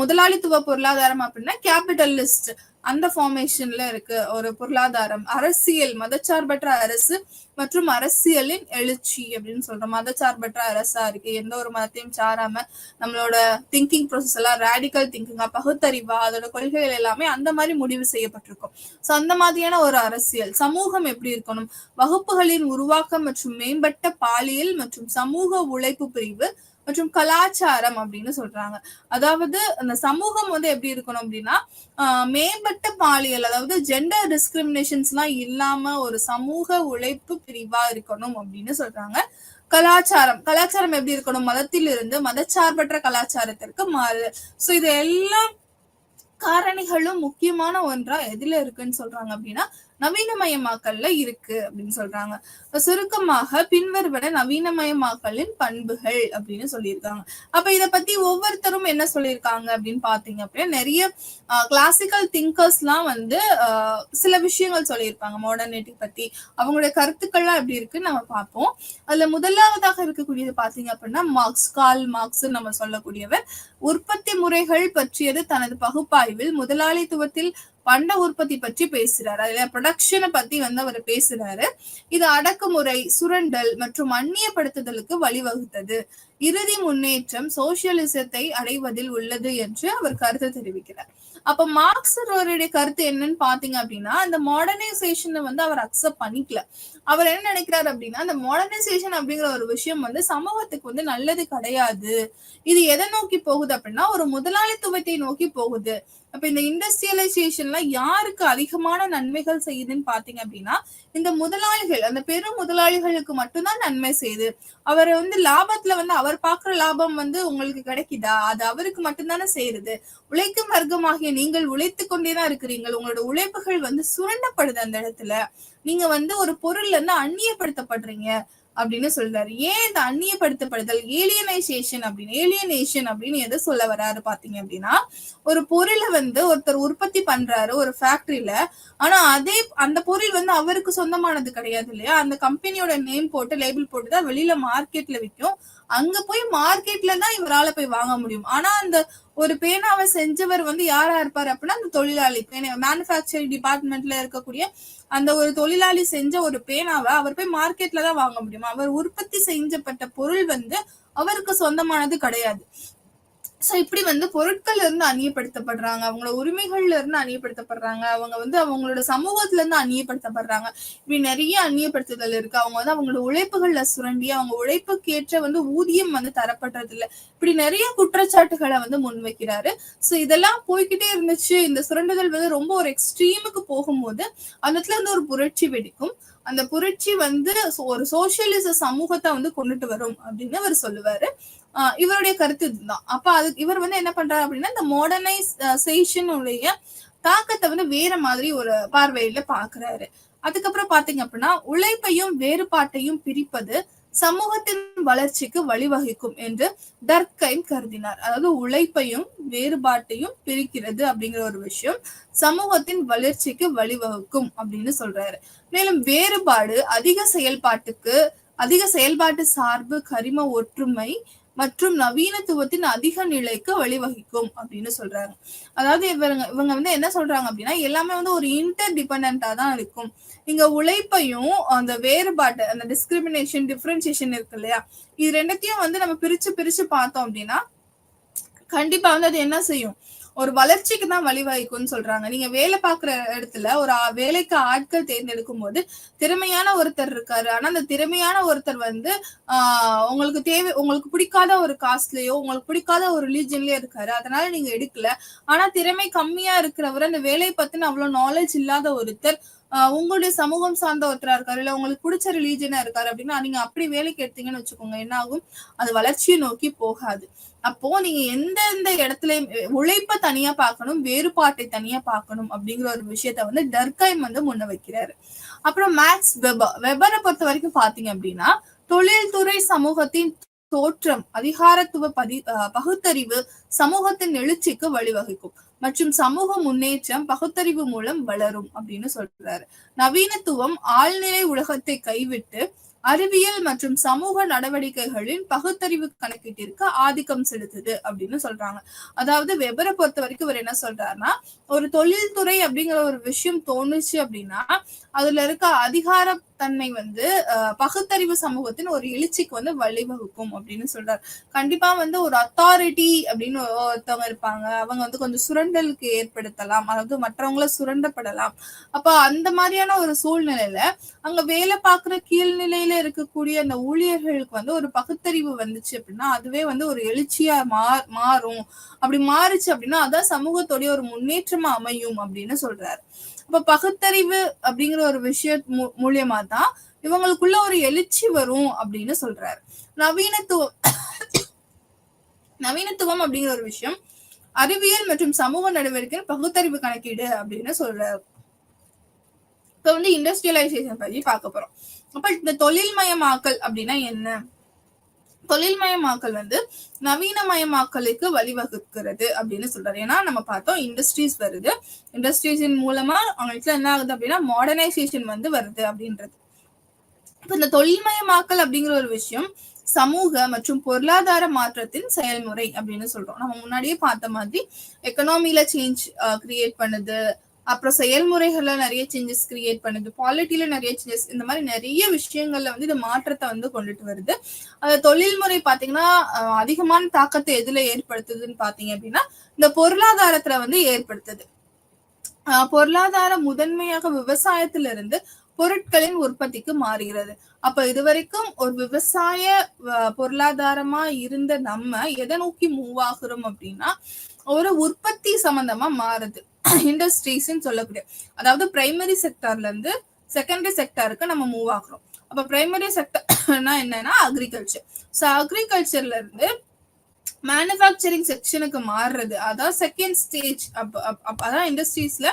முதலாளித்துவ பொருளாதாரம் அப்படின்னா கேபிட்டலிஸ்ட் அந்த ஃபார்மேஷன்ல இருக்கு ஒரு பொருளாதாரம். அரசியல், மதச்சார்பற்ற அரசு மற்றும் அரசியலின் எழுச்சி அப்படின்னு சொல்றோம். மதச்சார்பற்ற அரசா இருக்கு, எந்த ஒரு மதத்தையும் சாராம நம்மளோட திங்கிங் ப்ராசஸ் எல்லாம் ரேடிக்கல் திங்கிங்கா, பகுத்தறிவா, அதோட கொள்கைகள் எல்லாமே அந்த மாதிரி முடிவு செய்யப்பட்டிருக்கும். சோ அந்த மாதிரியான ஒரு அரசியல். சமூகம் எப்படி இருக்கணும், வகுப்புகளின் உருவாக்கம் மற்றும் மேம்பட்ட பாலியல் மற்றும் சமூக உழைப்பு பிரிவு மற்றும் கலாச்சாரம் அப்படின்னு சொல்றாங்க. அதாவது அந்த சமூகம் வந்து எப்படி இருக்கணும் அப்படின்னா மேம்பட்ட பாலியல், அதாவது ஜெண்டர் டிஸ்கிரிமினேஷன்ஸ் எல்லாம் இல்லாம ஒரு சமூக உழைப்பு பிரிவா இருக்கணும் அப்படின்னு சொல்றாங்க. கலாச்சாரம் எப்படி இருக்கணும், மதத்திலிருந்து மதச்சார்பற்ற கலாச்சாரத்திற்கு மாறு. சோ இது எல்லாம் காரணிகளும் முக்கியமான ஒன்றா எதுல இருக்குன்னு சொல்றாங்க அப்படின்னா நவீனமயமாக்கல்ல இருக்கு அப்படின்னு சொல்றாங்க. சுருக்கமாக பின்வருவன நவீனமயமாக்கலின் பண்புகள் அப்படின்னு சொல்லியிருக்காங்க. அப்ப இத பத்தி ஒவ்வொருத்தரும் என்ன சொல்லியிருக்காங்க அப்படின்னு பாத்தீங்க அப்படின்னா நிறைய கிளாசிக்கல் திங்கர்ஸ் எல்லாம் வந்து சில விஷயங்கள் சொல்லியிருப்பாங்க மாடர்னிட்டி பத்தி. அவங்களுடைய கருத்துக்கள்லாம் எப்படி இருக்குன்னு நம்ம பார்ப்போம். அதுல முதலாவதாக இருக்கக்கூடியது பாத்தீங்க அப்படின்னா கார்ல் மார்க்ஸ் நம்ம சொல்லக்கூடியவர் உற்பத்தி முறைகள் பற்றியது தனது பகுப்பாய்வில் முதலாளித்துவத்தில் பண்ட உற்பத்தி பற்றி பேசுறாரு. அதுல ப்ரொடக்ஷனை பத்தி வந்து அவர் பேசுறாரு. இது அடக்குமுறை, சுரண்டல் மற்றும் அந்நியப்படுத்துதலுக்கு வழிவகுத்தது. இறுதி முன்னேற்றம் சோசியலிசத்தை அடைவதில் உள்ளது என்று அவர் கருத்து தெரிவிக்கிறார். அப்ப மார்க்ஸோடைய கருத்து என்னன்னு பாத்தீங்க அப்படின்னா இந்த மாடர்னைசேஷனை வந்து அவர் அக்செப்ட் பண்ணிக்கல. அவர் என்ன நினைக்கிறாரு அப்படின்னா இந்த மாடர்னைசேஷன் அப்படிங்கிற ஒரு விஷயம் வந்து சமூகத்துக்கு வந்து நல்லது கிடையாது. இது எதை நோக்கி போகுது அப்படின்னா ஒரு முதலாளித்துவத்தை நோக்கி போகுது. அப்ப இந்த இண்டஸ்ட்ரியலைசேஷன்ல யாருக்கு அதிகமான நன்மைகள் செய்யுதுன்னு பாத்தீங்க அப்படின்னா இந்த முதலாளிகள், அந்த பெரும் முதலாளிகளுக்கு மட்டும்தான் நன்மை செய்யுது. அவர் வந்து லாபத்துல வந்து அவர் பாக்குற லாபம் வந்து உங்களுக்கு கிடைக்குதா, அது அவருக்கு மட்டும்தானே செய்யுது. உழைக்கும் வர்க்கமாகிய நீங்கள் உழைத்து கொண்டேதான் இருக்கிறீங்க, உங்களோட உழைப்புகள் வந்து சுரண்டப்படுது. அந்த இடத்துல நீங்க வந்து ஒரு பொருள்ல இருந்து அந்நியப்படுத்தப்படுறீங்க அப்படின்னு சொல்றாரு. ஏன் இந்த அந்நியப்படுத்தப்படுதல், ஏலியனைசேஷன் அப்படின்னு எதை சொல்ல வராரு பாத்தீங்க அப்படின்னா ஒரு பொருளை வந்து ஒருத்தர் உற்பத்தி பண்றாரு ஒரு ஃபேக்டரியில, ஆனா அந்த பொருள் வந்து அவருக்கு சொந்தமானது கிடையாது இல்லையா? அந்த கம்பெனியோட நேம் போட்டு லேபிள் போட்டுதான் வெளியில மார்க்கெட்ல விற்கும். அங்க போய் மார்க்கெட்ல தான் இவரால போய் வாங்க முடியும். ஆனா அந்த ஒரு பேனாவை செஞ்சவர் வந்து யாரா இருப்பாரு அப்படின்னா அந்த தொழிலாளி, மேனுஃபேக்சரிங் டிபார்ட்மெண்ட்ல இருக்கக்கூடிய அந்த ஒரு தொழிலாளி செஞ்ச ஒரு பேனாவை அவர் போய் மார்க்கெட்ல தான் வாங்க முடியும். அவர் உற்பத்தி செஞ்சப்பட்ட பொருள் வந்து அவருக்கு சொந்தமானது கிடையாது. சோ இப்படி வந்து பொருட்கள்ல இருந்து அந்நியப்படுத்தப்படுறாங்க, அவங்களோட உரிமைகள்ல இருந்து அந்நியப்படுத்தப்படுறாங்க, அவங்க வந்து அவங்களோட சமூகத்துல இருந்து அந்நியப்படுத்தப்படுறாங்க. இப்படி நிறைய அந்நியப்படுத்துதல் இருக்கு. அவங்க வந்து அவங்களோட உழைப்புகள்ல சுரண்டி அவங்க உழைப்புக்கு ஏற்ற வந்து ஊதியம் வந்து தரப்படுறது இல்லை. இப்படி நிறைய குற்றச்சாட்டுகளை வந்து முன்வைக்கிறாரு. சோ இதெல்லாம் போய்கிட்டே இருந்துச்சு. இந்த சுரண்டுதல் வந்து ரொம்ப ஒரு எக்ஸ்ட்ரீமுக்கு போகும்போது அந்த இடத்துல இருந்து ஒரு புரட்சி வெடிக்கும். அந்த புரட்சி வந்து ஒரு சோசியலிச சமூகத்தை வந்து கொண்டுட்டு வரும் அப்படின்னு அவர் சொல்லுவாரு. இவருடைய கருத்து இதுதான். அப்ப இவர் வந்து என்ன பண்றாரு அப்படின்னா இந்த மாடர்னைசேஷன் உடைய தாக்கத்தை வந்து வேற மாதிரி ஒரு பார்வையில பாக்குறாரு. அதுக்கப்புறம் பாத்தீங்க அப்படின்னா உழைப்பையும் வேறுபாட்டையும் பிரிப்பது சமூகத்தின் வளர்ச்சிக்கு வழிவகுக்கும் என்று டர்க்கைம் கருதினார். அதாவது உழைப்பையும் வேறுபாட்டையும் பிரிக்கிறது அப்படிங்கிற ஒரு விஷயம் சமூகத்தின் வளர்ச்சிக்கு வழிவகுக்கும் அப்படின்னு சொல்றாரு. மேலும் வேறுபாடு அதிக செயல்பாட்டுக்கு அதிக செயல்பாட்டு சார்பு, கரிம ஒற்றுமை மற்றும் நவீனத்துவத்தின் அதிக நிலைக்கு வழிவகுக்கும் அப்படின்னு சொல்றாங்க. அதாவது இவங்க வந்து என்ன சொல்றாங்க அப்படின்னா, எல்லாமே வந்து ஒரு இன்டர் டிபெண்டா தான் இருக்கும். இங்க உழைப்பையும் அந்த வேறுபாட்டு, அந்த டிஸ்கிரிமினேஷன், டிஃபரன்சியேஷன் இருக்கு இல்லையா, இது ரெண்டத்தையும் வந்து நம்ம பிரிச்சு பிரிச்சு பார்த்தோம் அப்படின்னா கண்டிப்பா வந்து அது என்ன செய்யும், ஒரு வளர்ச்சிக்கு தான் வழிவகுக்கும்னு சொல்றாங்க. நீங்க வேலை பார்க்குற இடத்துல ஒரு வேலைக்கு ஆட்கள் தேர்ந்தெடுக்கும் போது திறமையான ஒருத்தர் இருக்காரு. ஆனா அந்த திறமையான ஒருத்தர் வந்து உங்களுக்கு பிடிக்காத ஒரு காஸ்ட்லயோ, உங்களுக்கு பிடிக்காத ஒரு ரிலீஜன்லயோ இருக்காரு. அதனால நீங்க எடுக்கல. ஆனா திறமை கம்மியா இருக்கிறவர், அந்த வேலையை பத்தின அவ்வளவு நாலேஜ் இல்லாத ஒருத்தர் உங்களுடைய சமூகம் சார்ந்த ஒருத்தரா இருக்காரு, இல்ல உங்களுக்கு பிடிச்ச ரிலீஜனா இருக்காரு அப்படின்னா நீங்க அப்படி வேலைக்கு எடுத்தீங்கன்னு வச்சுக்கோங்க, என்ன ஆகும், அது வளர்ச்சியை நோக்கி போகாது. அப்போ நீங்க எந்தெந்த இடத்துல உழைப்ப தனியா பார்க்கணும், வேறுபாட்டை தனியா பார்க்கணும் அப்படிங்கிற ஒரு விஷயத்த வந்து டர்கைம் வந்து முன்ன வைக்கிறாரு. அப்புறம் மேக்ஸ் வெபரை பொறுத்த வரைக்கும் பாத்தீங்க அப்படின்னா, தொழில்துறை சமூகத்தின் தோற்றம், அதிகாரத்துவ பகுத்தறிவு சமூகத்தின் எழுச்சிக்கு வழிவகுக்கும் மற்றும் சமூக முன்னேற்றம் பகுத்தறிவு மூலம் வளரும் அப்படின்னு சொல்றாரு. நவீனத்துவம் ஆழ்நிலை உலகத்தை கைவிட்டு அறிவியல் மற்றும் சமூக நடவடிக்கைகளின் பகுத்தறிவு கணக்கீட்டிற்கு ஆதிக்கம் செலுத்துது அப்படின்னு சொல்றாங்க. அதாவது வெபரை பொறுத்த வரைக்கும் இவர் என்ன சொல்றாருன்னா, ஒரு தொழில்துறை அப்படிங்கிற ஒரு விஷயம் தோணுச்சு அப்படின்னா அதுல இருக்க அதிகார தன்மை வந்து பகுத்தறிவு சமூகத்தின் ஒரு எழுச்சிக்கு வந்து வழிவகுக்கும் அப்படின்னு சொல்றாரு. கண்டிப்பா வந்து ஒரு அத்தாரிட்டி அப்படின்னு ஒருத்தவங்க இருப்பாங்க, அவங்க வந்து கொஞ்சம் சுரண்டலுக்கு ஏற்படுத்தலாம், அதாவது மற்றவங்கள சுரண்டப்படலாம். அப்ப அந்த மாதிரியான ஒரு சூழ்நிலையில அங்க வேலை பார்க்குற கீழ்நிலையில இருக்கக்கூடிய அந்த ஊழியர்களுக்கு வந்து ஒரு பகுத்தறிவு வந்துச்சு அப்படின்னா அதுவே வந்து ஒரு எழுச்சியா மாறும். அப்படி மாறுச்சு அப்படின்னா அதான் சமூகத்தோடைய ஒரு முன்னேற்றமா அமையும் அப்படின்னு சொல்றாரு. அப்ப பகுத்தறிவு அப்படிங்கிற ஒரு விஷயம் மூலியமா தான் இவங்களுக்குள்ள ஒரு எழுச்சி வரும் அப்படின்னு சொல்றாரு. நவீனத்துவம் அப்படிங்கிற ஒரு விஷயம் அறிவியல் மற்றும் சமூக நடவடிக்கை பகுத்தறிவு கணக்கீடு அப்படின்னு சொல்றாரு. இப்ப வந்து இண்டஸ்ட்ரியலைசேஷன் பத்தி பார்க்க போறோம். அப்ப இந்த தொழில்மயமாக்கல் அப்படின்னா என்ன? தொழில்மயமாக்கல் வந்து நவீனமயமாக்கலுக்கு வழிவகுக்கிறது அப்படின்னு சொல்றாரு. ஏன்னா நம்ம பார்த்தோம் இண்டஸ்ட்ரீஸ் வருது, இண்டஸ்ட்ரீஸின் மூலமா அவங்களுக்கு என்ன ஆகுது அப்படின்னா மாடர்னைசேஷன் வந்து வருது அப்படின்றது. இப்ப இந்த தொழில்மயமாக்கல் அப்படிங்கிற ஒரு விஷயம் சமூக மற்றும் பொருளாதார மாற்றத்தின் செயல்முறை அப்படின்னு சொல்றோம். நம்ம முன்னாடியே பார்த்த மாதிரி எக்கனாமில சேஞ்ச் கிரியேட் பண்ணுது, அப்புறம் செயல்முறைகள்ல நிறைய சேஞ்சஸ் கிரியேட் பண்ணுது, பாலிட்டியில நிறைய சேஞ்சஸ், இந்த மாதிரி நிறைய விஷயங்கள்ல வந்து இந்த மாற்றத்தை வந்து கொண்டுட்டு வருது. அந்த தொழில்முறை பாத்தீங்கன்னா அதிகமான தாக்கத்தை எதுல ஏற்படுத்துதுன்னு பாத்தீங்க அப்படின்னா இந்த பொருளாதாரத்துல வந்து ஏற்படுத்துது. பொருளாதாரம் முதன்மையாக விவசாயத்திலிருந்து பொருட்களின் உற்பத்திக்கு மாறுகிறது. அப்ப இதுவரைக்கும் ஒரு விவசாய பொருளாதாரமா இருந்த நம்ம எதை நோக்கி மூவ் ஆகுறோம் அப்படின்னா ஒரு உற்பத்தி சம்பந்தமா மாறுது. இண்டஸ்ட்ரீஸ் சொல்லக்கூடிய, அதாவது பிரைமரி செக்டார்ல இருந்து செகண்டரி செக்டாருக்கு நம்ம மூவ் ஆகுறோம். அப்ப பிரைமரி செக்டர்னா என்னன்னா அக்ரிகல்ச்சர். சோ அக்ரிகல்ச்சர்ல இருந்து மேனுஃபேக்சரிங் செக்ஷனுக்கு மாறுறது, அதான் செகண்ட் ஸ்டேஜ். அதான் இண்டஸ்ட்ரீஸ்ல,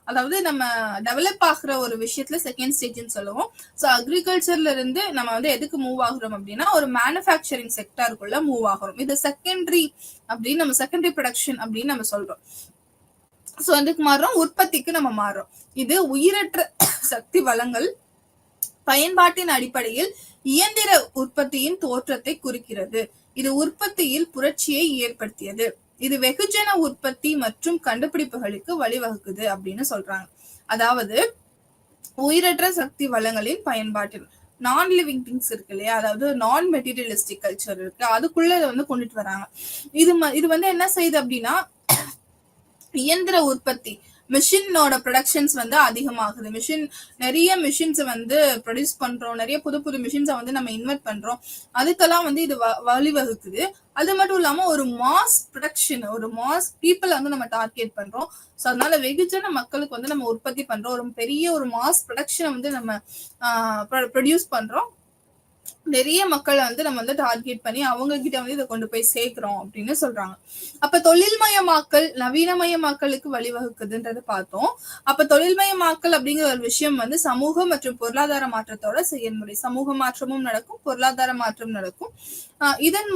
அதாவது நம்ம டெவலப் ஆகுற ஒரு விஷயத்துல செகண்ட் ஸ்டேஜ்னு சொல்லுவோம். ஸோ அக்ரிகல்ச்சர்ல இருந்து நம்ம வந்து எதுக்கு மூவ் ஆகுறோம் அப்படின்னா ஒரு மேனுஃபேக்சரிங் செக்டாருக்குள்ள மூவ் ஆகுறோம். இது செகண்டரி அப்படின்னு நம்ம செகண்டரி ப்ரொடக்ஷன் அப்படின்னு நம்ம சொல்றோம். ஸோ அதுக்கு மாறுறோம், உற்பத்திக்கு நம்ம மாறுறோம். இது உயிரற்ற சக்தி வளங்கள் பயன்பாட்டின் அடிப்படையில் இயந்திர உற்பத்தியின் தோற்றத்தை குறிக்கிறது. இது உற்பத்தியில் புரட்சியை ஏற்படுத்தியது. இது வெகுஜன உற்பத்தி மற்றும் கண்டுபிடிப்புகளுக்கு வழிவகுக்குது அப்படின்னு சொல்றாங்க. அதாவது உயிரற்ற சக்தி வளங்களின் பயன்பாட்டில் நான் லிவிங் திங்ஸ் இருக்கு இல்லையா, அதாவது நான் மெட்டீரியலிஸ்டிக் கல்ச்சர் இருக்கு, அதுக்குள்ள வந்து கொண்டுட்டு வராங்க. இது வந்து என்ன செய்யுது அப்படின்னா இயந்திர உற்பத்தி, மிஷினோட ப்ரொடக்ஷன்ஸ் வந்து அதிகமாகுது. நிறைய மிஷின்ஸ் வந்து ப்ரொடியூஸ் பண்றோம், நிறைய புது புது மிஷின்ஸை வந்து நம்ம இன்வெர்ட் பண்றோம், அதுக்கெல்லாம் வந்து இது வழிவகுக்குது. அது மட்டும் இல்லாம ஒரு மாஸ் ப்ரொடக்ஷன், ஒரு மாஸ் பீப்புளை வந்து நம்ம டார்கெட் பண்றோம். ஸோ அதனால வெகுஜன மக்களுக்கு வந்து நம்ம உற்பத்தி பண்றோம், ஒரு பெரிய ஒரு மாஸ் ப்ரொடக்ஷனை வந்து நம்ம ப்ரொடியூஸ் பண்றோம், நிறைய மக்களை வந்து நம்ம வந்து டார்கெட் பண்ணி அவங்க கிட்ட வந்து இதை கொண்டு போய் சேர்க்கிறோம் அப்படின்னு சொல்றாங்க. அப்ப தொழில்மயமாக்கல் நவீனமயமாக்கலுக்கு வழிவகுக்குதுன்றது பார்த்தோம். அப்ப தொழில்மயமாக்கல் அப்படிங்கிற ஒரு விஷயம் வந்து சமூக மற்றும் பொருளாதார மாற்றத்தோட செயல்முறை. சமூக மாற்றமும் நடக்கும், பொருளாதார மாற்றம் நடக்கும். இதன்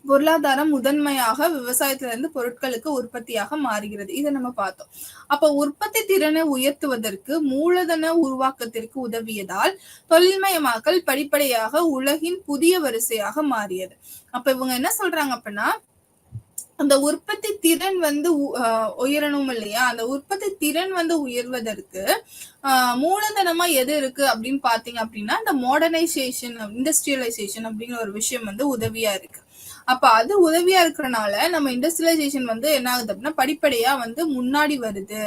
பொருளாதாரம் முதன்மையாக விவசாயத்திலிருந்து பொருட்களுக்கு உற்பத்தியாக மாறுகிறது. இதை நம்ம பார்த்தோம். அப்ப உற்பத்தி திறனை உயர்த்துவதற்கு மூலதன உருவாக்கத்திற்கு உதவியதால் தொழில்மயமாக்கல் படிப்படியாக உலகின் புதிய வரிசையாக மாறியது. அப்ப இவங்க என்ன சொல்றாங்க அப்படின்னா, அந்த உற்பத்தி திறன் வந்து உயரணும் இல்லையா? அந்த உற்பத்தி திறன் வந்து உயர்வதற்கு மூலதனமா எது இருக்கு அப்படின்னு பாத்தீங்க அப்படின்னா, இந்த மாடர்னைசேஷன், இண்டஸ்ட்ரியலைசேஷன் அப்படிங்கிற ஒரு விஷயம் வந்து உதவியா இருக்கு. அப்ப அது உதவியா இருக்கிறனால நம்ம இண்டஸ்ட்ரியலைசேஷன் வந்து என்ன ஆகுது அப்படின்னா படிப்படியா வந்து முன்னாடி வருது.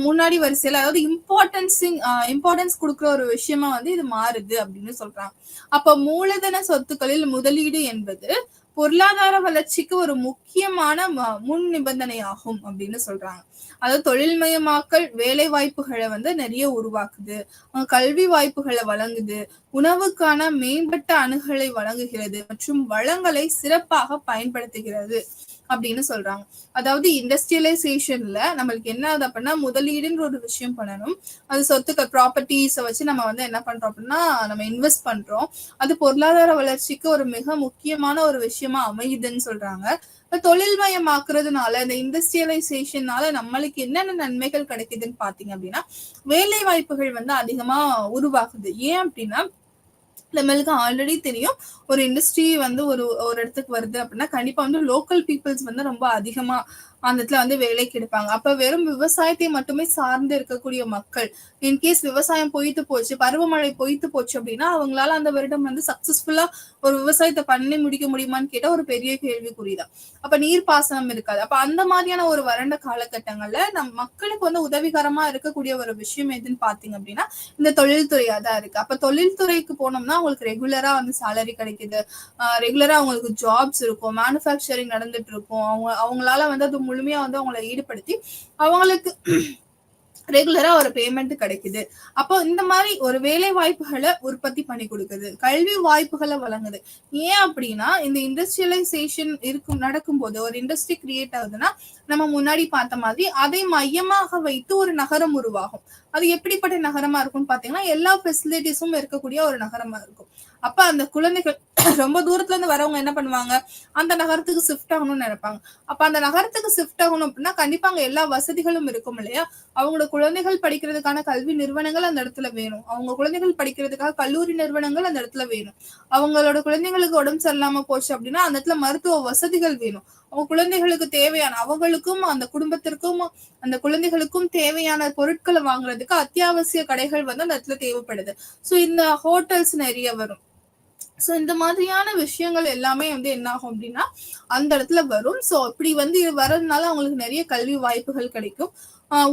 முன்னாடி வரிசையில, அதாவது இம்பார்ட்டன்ஸ் கொடுக்குற ஒரு விஷயமா வந்து இது மாறுது அப்படின்னு சொல்றாங்க. அப்ப மூலதன சொத்துக்களில் முதலீடு என்பது பொருளாதார வளர்ச்சிக்கு ஒரு முக்கியமான முன் நிபந்தனையாகும் அப்படின்னு சொல்றாங்க. அதாவது தொழில்மயமாக்கல் வேலை வாய்ப்புகளை வந்து நிறைய உருவாக்குது, கல்வி வாய்ப்புகளை வழங்குது, உணவுக்கான மேம்பட்ட அணுகலை வழங்குகிறது மற்றும் வளங்களை சிறப்பாக பயன்படுத்துகிறது அப்படின்னு சொல்றாங்க. அதாவது இண்டஸ்ட்ரியலைசேஷன்ல நம்மளுக்கு என்ன ஆகுது அப்படின்னா முதலீடுன்ற ஒரு விஷயம் பண்ணணும். அது சொத்துக்கள் ப்ராப்பர்ட்டிஸை வச்சு நம்ம வந்து என்ன பண்றோம் அப்படின்னா நம்ம இன்வெஸ்ட் பண்றோம். அது பொருளாதார வளர்ச்சிக்கு ஒரு மிக முக்கியமான ஒரு விஷயமா அமையுதுன்னு சொல்றாங்க. தொழில்மயமாக்குறதுனால இந்த இண்டஸ்ட்ரியலைசேஷனால நம்மளுக்கு என்னென்ன நன்மைகள் கிடைக்குதுன்னு பாத்தீங்க அப்படின்னா வேலை வாய்ப்புகள் வந்து அதிகமா உருவாகுது. ஏன் அப்படின்னா நம்மளுக்கு ஆல்ரெடி தெரியும், ஒரு இண்டஸ்ட்ரி வந்து ஒரு இடத்துக்கு வருது அப்படின்னா கண்டிப்பா வந்து லோக்கல் பீப்புள்ஸ் வந்து ரொம்ப அதிகமா அந்த இடத்துல வந்து வேலைக்கு எடுப்பாங்க. அப்ப வெறும் விவசாயத்தை மட்டுமே சார்ந்து இருக்கக்கூடிய மக்கள், இன்கேஸ் விவசாயம் பொய்த்து போச்சு, பருவமழை பொய்த்து போச்சு அப்படின்னா அவங்களால அந்த வருடம் வந்து சக்சஸ்ஃபுல்லா ஒரு விவசாயத்தை பண்ணி முடிக்க முடியுமான்னு கேட்டா ஒரு பெரிய கேள்விக்குறிதான். அப்ப நீர்ப்பாசனம் இருக்காது. அப்ப அந்த மாதிரியான ஒரு வறண்ட காலகட்டங்கள்ல நம் மக்களுக்கு வந்து உதவிகரமா இருக்கக்கூடிய ஒரு விஷயம் எதுன்னு பாத்தீங்க அப்படின்னா இந்த தொழில்துறையா தான் இருக்கு. அப்ப தொழில்துறைக்கு போனோம்னா அவங்களுக்கு ரெகுலரா வந்து சேலரி கிடைக்குது, ரெகுலரா அவங்களுக்கு ஜாப்ஸ் இருக்கும், மேனுஃபேக்சரிங் நடந்துட்டு இருக்கும். அவங்களால வந்து அது முழுமையா வந்து அவங்களை ஈடுபடுத்தி அவங்களுக்கு ரெகுலரா ஒரு பேமெண்ட் கிடைக்குது. அப்போ இந்த மாதிரி ஒரு வேலை வாய்ப்புகளை உற்பத்தி பண்ணி கொடுக்குது, கல்வி வாய்ப்புகளை வழங்குது. ஏன் அப்படின்னா இந்த இண்டஸ்ட்ரியலைசேஷன் நடக்கும் போது ஒரு இண்டஸ்ட்ரி கிரியேட் ஆகுதுன்னா நம்ம முன்னாடி பார்த்த மாதிரி அதை மையமாக வைத்து ஒரு நகரம் உருவாகும். அது எப்படிப்பட்ட நகரமா இருக்கும்னு பாத்தீங்கன்னா எல்லா ஃபெசிலிட்டிஸும் இருக்கக்கூடிய ஒரு நகரமா இருக்கும். அப்ப அந்த குழந்தைகள் ரொம்ப தூரத்துல இருந்து வரவங்க என்ன பண்ணுவாங்க, அந்த நகரத்துக்கு ஷிஃப்ட் ஆகணும்னு நினைப்பாங்க. அப்ப அந்த நகரத்துக்கு ஷிஃப்ட் ஆகணும் அப்படின்னா கண்டிப்பா அங்க எல்லா வசதிகளும் இருக்கும் இல்லையா? அவங்களோட குழந்தைகள் படிக்கிறதுக்கான கல்வி நிறுவனங்கள் அந்த இடத்துல வேணும், அவங்க குழந்தைகள் படிக்கிறதுக்காக கல்லூரி நிறுவனங்கள் அந்த இடத்துல வேணும், அவங்களோட குழந்தைங்களுக்கு உடம்பு சரியில்லாம போச்சு அப்படின்னா அந்த இடத்துல மருத்துவ வசதிகள் வேணும், அவங்க குழந்தைகளுக்கு தேவையான, அவங்களுக்கும் அந்த குடும்பத்திற்கும் அந்த குழந்தைகளுக்கும் தேவையான பொருட்களை வாங்குறதுக்கு அத்தியாவசிய கடைகள் வந்து அந்த இடத்துல தேவைப்படுது. சோ இந்த ஹோட்டல்ஸ் நிறைய வரும். சோ இந்த மாதிரியான விஷயங்கள் எல்லாமே வந்து என்ன ஆகும் அப்படின்னா அந்த இடத்துல வரும். சோ இப்படி வந்து இது வர்றதுனால அவங்களுக்கு நிறைய கல்வி வாய்ப்புகள் கிடைக்கும்.